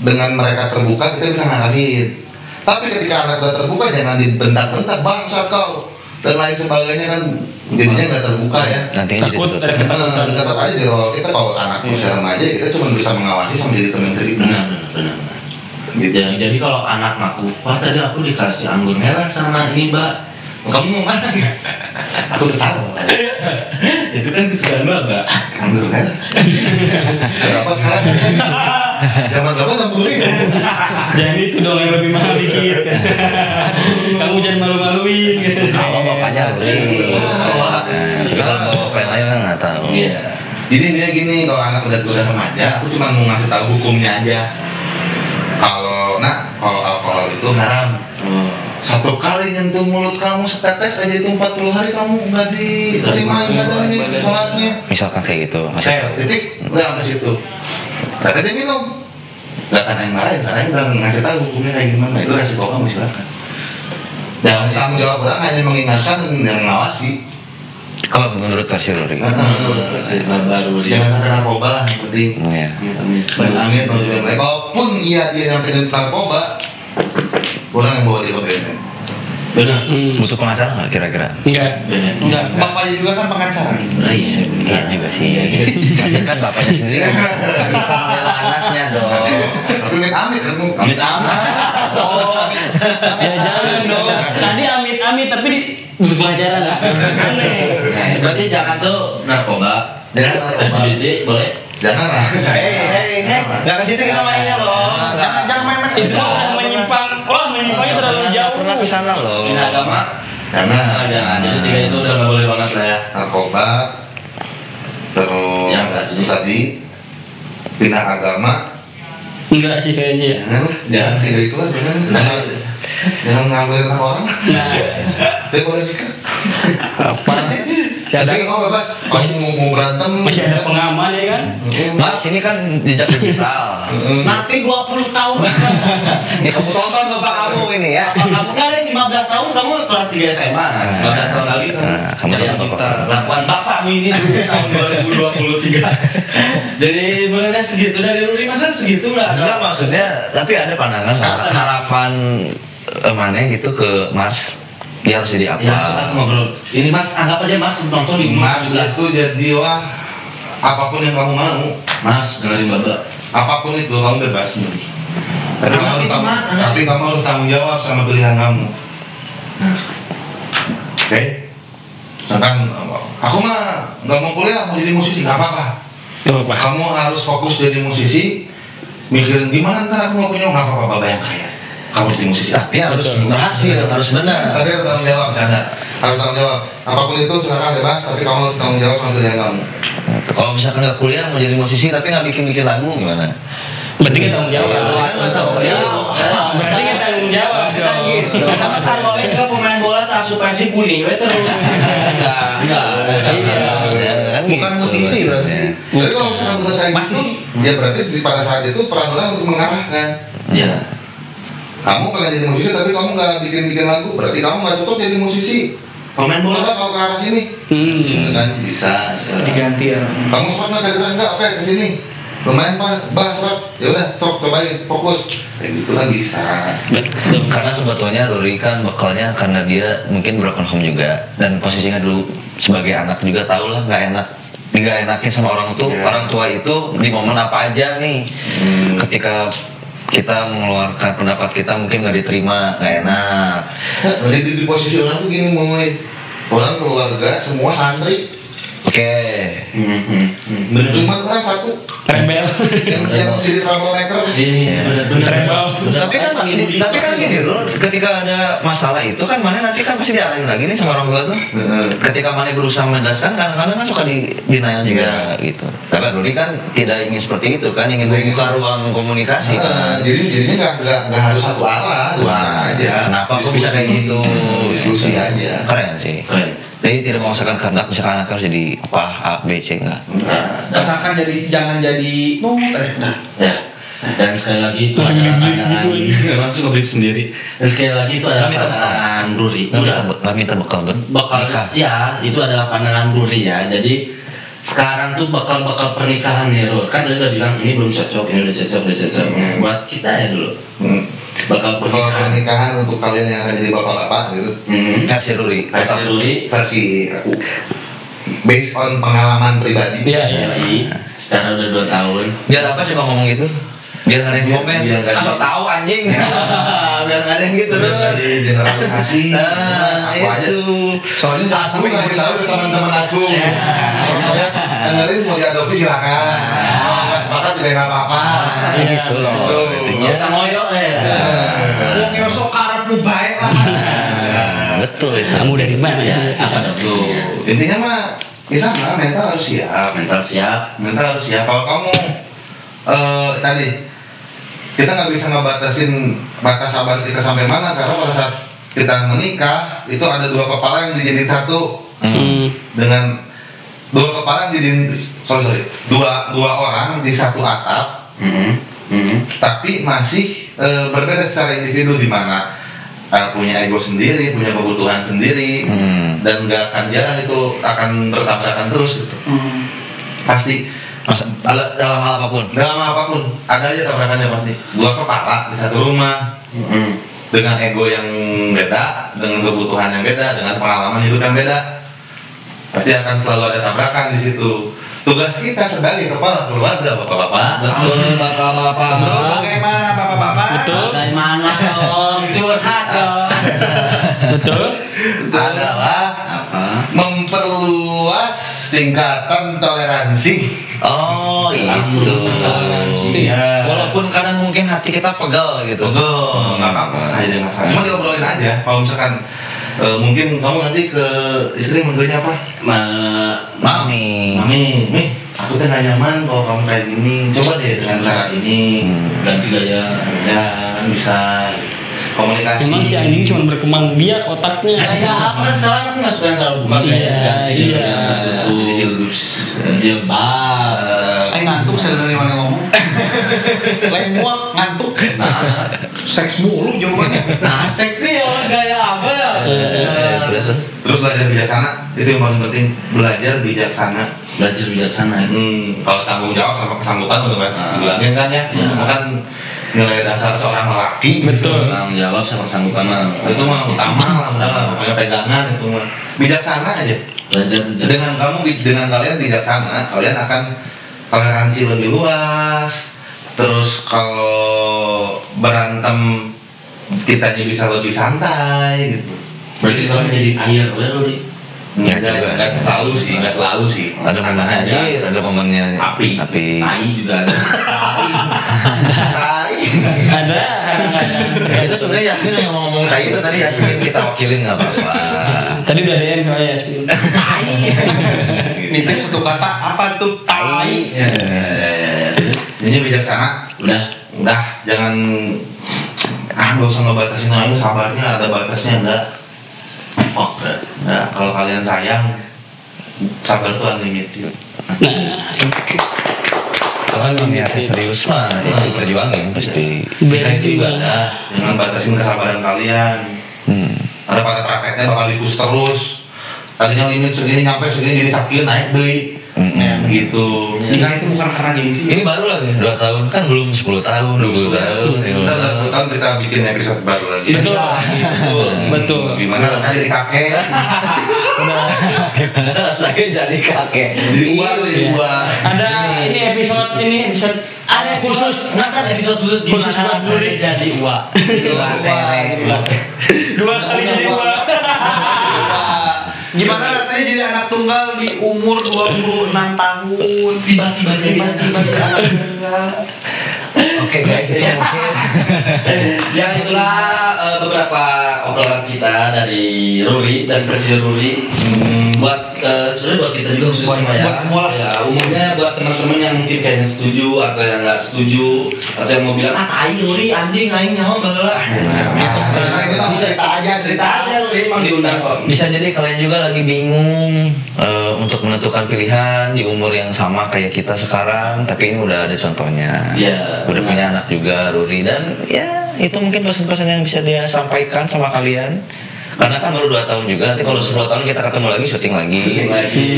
Dengan mereka terbuka kita bisa ngarahin. Tapi ketika anak udah terbuka jangan dibentak-bentak bangsa kau dan lain sebagainya kan jadinya nggak terbuka ya. Nantinya jadi Takut ada tertutup. ketakutan. Tetap aja di role kita kalau anak usia remaja kita cuma bisa mengawasi sama jadi teman cerita. benar Gitu. jadi kalau anak ngaku wah tadi aku dikasih anggur merah sama ini mbak kamu mau mana Aku ketawa. itu kan kesukaan mbak Anggur merah. Berapa sekarang? Zaman dulu 60.000. Jangan itu dong yang lebih mahal dikit kan. Kamu jangan malu-maluin gitu. Kalau bapaknya beli. Tapi kalau bawa bapak yang lain kan nggak tahu. iya Jadi intinya gini, kalau anak udah remaja, aku cuma mau ngasih tahu hukumnya aja. Kalau alkohol itu haram. Satu kali nyentuh mulut kamu setetes aja itu 40 hari kamu nggak diterima ibadahnya, sholatnya. Misalkan kayak gitu. Saya titik udah sampai situ. Berarti dia minum. Gak kan yang marahin, karena yang udah ngasih tahu hukumnya kayak gimana. Itu resiko kamu silakan. Yang tanggung jawab orang hanya mengingatkan dan mengawasi. Kalau menurut versi Ruri. Baru Jangan sampai narkoba lah yang penting. Iya. Amin atau juga baik. Kalaupun dia sampai narkoba, orang yang bawa dia ke BNN. benar. Butuh pengacara nggak kira-kira? Enggak, bapaknya juga kan pengacara. Iya juga sih. Tapi kan bapaknya sendiri kan nggak bisa membela anaknya dong. Tapi amit kan. Amit. Ya jangan dong. Tadi amit tapi butuh pengacara nggak? Aneh. Berarti jangan tuh narkoba. Jangan narkoba. LGBT boleh. Jangan lah. Enggak ke situ kita mainnya loh. Jangan main-main ke Itu situ. udah menyimpangnya terlalu jauh. Pernah kesana loh. Ini agama. Jangan. Jadi tiga itu udah nggak boleh banget lah ya. Narkoba, terus Yang tadi. pindah agama. Enggak sih kayaknya ya. Jangan tidak itulah sebenarnya. Jangan ngambilin orang. Nah, Saya boleh nikah. apa? Jadi kau bebas. Kamu mau berantem. Masih ada pengaman ya kan? Mas ini kan jejak digital. Nanti 20 tahun. Ini kamu tonton bapak kamu ini ya. Kamu kan ada 15 tahun kamu kelas 3 SMA. 15 tahun lagi kan. Kamu Jadi tonton cipta bapak. lakukan bapakmu ini dulu tahun 2023. Jadi sebenarnya segitu dari Ruri masa segitu nggak ada. Enggak maksudnya, tapi ada pandangan harapan mana gitu ke Mars. Dia harus jadi apa? Ya, kita ngobrol. Ini Mas, anggap aja Mas nonton di Mas itu jadi wah apapun yang kamu mau, Mas, dengerin Bapak. apapun itu kamu bebas. Tapi Apa itu, Mas? kamu harus tanggung jawab sama pilihan kamu. Oke? Misalkan aku mah nggak mau kuliah, mau jadi musisi nggak apa-apa. Kamu harus fokus jadi musisi. Mikirin gimana ntar aku mau punya nggak apa-apa bayang kaya. Kamu jadi musisi. Tapi harus berhasil, harus benar. Tapi harus tanggung jawab, jangan. Harus tanggung jawab. Apapun itu silakan bebas, tapi kamu harus tanggung jawab sama pilihan kamu. Kalau misalkan nggak kuliah mau jadi musisi tapi nggak bikin lagu gimana? Berarti kita tanggung jawab. Berarti kita tanggung jawab. Karena Sarwowe juga pemain bola tak supensi puni we terus. Enggak. Bukan musisi berarti. Jadi kalau misalkan udah kayak gitu, ya berarti pada saat itu peran orang untuk mengarahkan. Iya. Kamu pengen jadi musisi tapi kamu nggak bikin lagu, berarti kamu nggak cocok jadi musisi. Pemain bola. Coba kalau ke arah sini, kan bisa. Diganti ya. Kamu sekarang dari enggak apa ke sini? Lumayan pak, bahas rap. Ya udah, sok cobain, fokus. Kayak gitu kan bisa. Karena sebetulnya Ruri kan bekalnya karena dia mungkin broken home juga dan posisinya dulu sebagai anak juga tahu lah nggak enakin sama orang tua. Orang tua itu di momen apa aja nih, ketika kita mengeluarkan pendapat kita mungkin nggak diterima, nggak enak. Jadi di posisi orang tuh gini mulai orang keluarga semua santri, Oke. cuma orang satu Rebel. yang jadi troublemaker. Iya, Rebel. Tapi kan gini loh, ketika ada masalah itu kan mana nanti kan pasti diarahin lagi nih sama orang tua tuh. Ketika mana berusaha menjelaskan, kadang-kadang kan suka denial juga gitu. Tapi Rudi kan tidak ingin seperti itu kan, ingin membuka ruang komunikasi. Jadinya nggak harus satu arah, dua arah aja. Kenapa kok bisa kayak gitu? Diskusi aja. Keren sih. Jadi tidak memaksakan kehendak, misalkan anak harus jadi apa A, B, C enggak. Asalkan jangan jadi Ya. Dan sekali lagi itu ada pandangan langsung ngebeli sendiri. Dan sekali lagi itu ada pandangan Ruri. Nggak minta bekal Bakal ya itu adalah pandangan Ruri ya. Jadi sekarang tuh bakal pernikahan nih Rur. Kan tadi udah bilang ini belum cocok, ini udah cocok. Buat kita ya dulu. Bakal Kalau pernikahan untuk kalian yang akan jadi bapak-bapak gitu, Versi Ruri. Versi Ruri. versi aku based on pengalaman pribadi. Iya. Secara udah 2 tahun. Biar apa sih bang ngomong gitu? Biar nggak ada yang komen. Biar nggak ada- Asal tahu anjing. Biar nggak ada yang gitu terus. Jadi generalisasi. Aku aja. soalnya jangan Aku sampai ngasih tahu ke teman-teman aku. Kalau kalian dengerin mau diadopsi silakan. Kalau nggak sepakat juga nggak apa-apa. Gitu loh. Ya ngoyo Wong yo sok karepmu baik lah Mas. Betul itu. Kamu dari mana ya. sih? Apa dong? Intinya mah ya sama, mental harus siap. Mental siap. Mental harus siap. Kalau kamu tadi kita nggak bisa ngebatasin batas sabar kita sampai mana karena pada saat kita menikah itu ada 2 kepala yang dijadiin satu dengan 2 kepala yang dijadiin dua orang di satu atap tapi masih berbeda secara individu di mana punya ego sendiri, punya kebutuhan sendiri, dan nggak akan jalan, itu akan bertabrakan terus gitu. Pasti dalam hal apapun ada aja tabrakannya pasti. Dua kepala di satu rumah, dengan ego yang beda, dengan kebutuhan yang beda, dengan pengalaman hidup yang beda, pasti akan selalu ada tabrakan di situ. Tugas kita sebagai kepala keluarga, bapak-bapak. Betul, bapak-bapak. Bagaimana bapak-bapak? Betul. Bagaimana dong? Curhat dong. Betul. Adalah memperluas tingkatan toleransi. Oh itu Toleransi. Iya. walaupun kadang mungkin hati kita pegal gitu. Betul, nggak apa-apa. Cuma diobrolin aja. Kalau misalkan mungkin kamu nanti ke istri manggilnya apa? Mami. Mami, nih, aku tuh nggak nyaman kalau kamu kayak gini. Coba deh dengan cara ini. Ganti gaya. Ya, bisa komunikasi. Emang si anjing cuma berkembang biak otaknya. Gaya apa? Soalnya aku nggak suka yang terlalu bukan gaya. Ganti Iya. gaya. Jadi jilbab. Jilbab. Ngantuk saya dari mana ngomong. Lain muak ngantuk. Nah, Seks mulu jawabannya. nah seksi orang gaya apa ya? Terus belajar bijaksana, itu yang paling penting. Belajar bijaksana. Belajar bijaksana. Kalau tanggung jawab sama kesanggupan udah dibilangin kan ya. Kan nilai dasar seorang lelaki. Betul. Tanggung jawab sama kesanggupan mah. Itu mah utama lah, pokoknya pegangan itu mah. Bijaksana aja. Belajar Dengan kalian bijaksana, kalian akan toleransi lebih luas. Terus kalau berantem kitanya bisa lebih santai gitu. Berarti sekarang jadi air, ya Rudi? Nggak selalu sih. Ada momennya air, ada momennya Api. Tai juga ada. Tai. Ada. Itu sebenarnya Yasmin yang mau ngomong kayak itu tadi Yasmin kita wakilin nggak apa-apa. Tadi udah DM ke Yasmin. Nitip satu kata apa tuh? Tai. Jadi bijaksana. Udah, jangan nggak usah ngebatasin aja, sabarnya ada batasnya enggak. Fuck. Nah, kalau kalian sayang, sabar tuh unlimited. Kalau memang niatnya serius mah itu perjuangan pasti. Kita itu ibadah, jangan batasin kesabaran kalian. Ada pada prakteknya bakal dipus terus. Tadinya limit segini nyampe segini jadi sakit naik deui. Gitu. Nikah itu bukan karena gengsi. Ini baru lagi 2 tahun kan belum 10 tahun, 20 tahun. Kita udah 10 tahun kita bikin episode baru lagi. Betul. Gimana rasanya jadi kakek? Saya jadi kakek. Jadi uang. Ada ini episode Ada khusus, nonton episode khusus Khusus gimana buat rasanya Rudi. jadi uang. 2 kali jadi uang. Gimana rasanya jadi anak tunggal di umur 26 tahun? Tiba-tiba jadi anak tunggal. Oke guys, itu mungkin Ya itulah beberapa obrolan kita dari Ruri dan versi Ruri. Buat sebenarnya buat kita juga khususnya ya. Buat semua lah. Ya umumnya buat teman-teman yang mungkin kayaknya setuju atau yang nggak setuju atau yang mau bilang tai Ruri anjing aing nyaho bla. Cerita aja Ruri emang diundang kok. bisa jadi kalian juga lagi bingung untuk menentukan pilihan di umur yang sama kayak kita sekarang, tapi ini udah ada contohnya. Iya. Udah punya anak juga Ruri, dan ya itu mungkin pesan-pesan yang bisa dia sampaikan sama kalian. Karena kan baru 2 tahun juga, nanti kalau 10 tahun kita ketemu lagi, syuting lagi.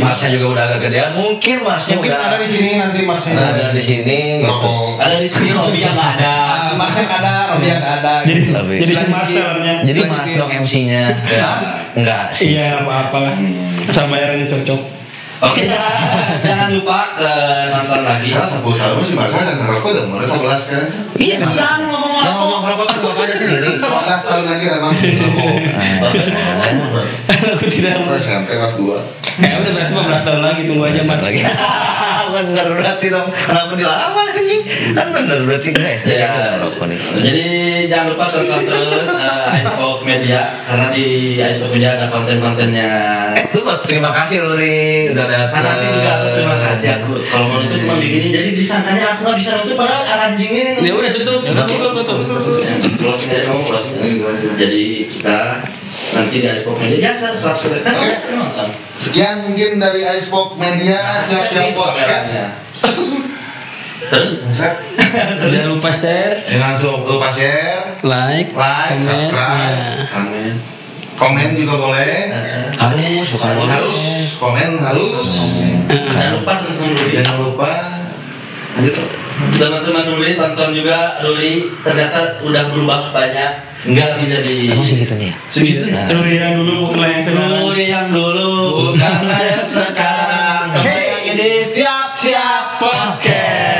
Masnya juga udah agak gedean, mungkin Masnya Mungkin udah ada di sini nanti Marsnya. ada di sini. Gitu. Ada di sini hobi yang nggak ada. Marsnya ada, Robi yang nggak ada. Jadi Lebih. jadi si masternya. Jadi Mas dong MC-nya. Enggak sih. Iya, apa-apa lah. Asal bayarannya cocok. Oke, jangan lupa nonton lagi. Karena 10 tahun sih Marcel dan ngerokok udah mulai 11 kan. Iya, siang ngomong Yang ngomong rokok kan bapaknya sendiri. 12 tahun lagi memang ngerokok. Aku tidak mau. Aku SMP kelas 2. Udah berarti 15 tahun lagi, tunggu aja Mas. Lagi. Bener berarti dong. Kenapa dilarang anjing? Kan bener berarti guys. Ya, Rokok nih. jadi jangan lupa tonton terus Icebox Media karena di Icebox Media ada konten-kontennya. Itu terima kasih Luri udah datang. Karena nanti juga aku terima kasih aku kalau mau nutup cuma begini jadi disangkanya aku nggak bisa nutup padahal anjing ini. Ya udah tutup. Closing aja kamu closing. Jadi kita nanti di Icebox Media biasa subscribe kan biasa nonton. Sekian mungkin dari Icebox Media, siap-siap podcast. Terus Jangan lupa share, Jangan lupa share, like, comment. subscribe, amin. komen juga boleh. Halus, bukan Halus, komen halus. Jangan lupa teman-teman Ruri. Jangan lupa. Lanjut. Teman-teman Ruri tonton juga Ruri ternyata udah berubah banyak. Enggak sih jadi. Emang segitunya. Segitunya. Ruri yang dulu bukan yang sekarang. Ruri yang dulu bukan yang sekarang. Hey, ini siap-siap podcast.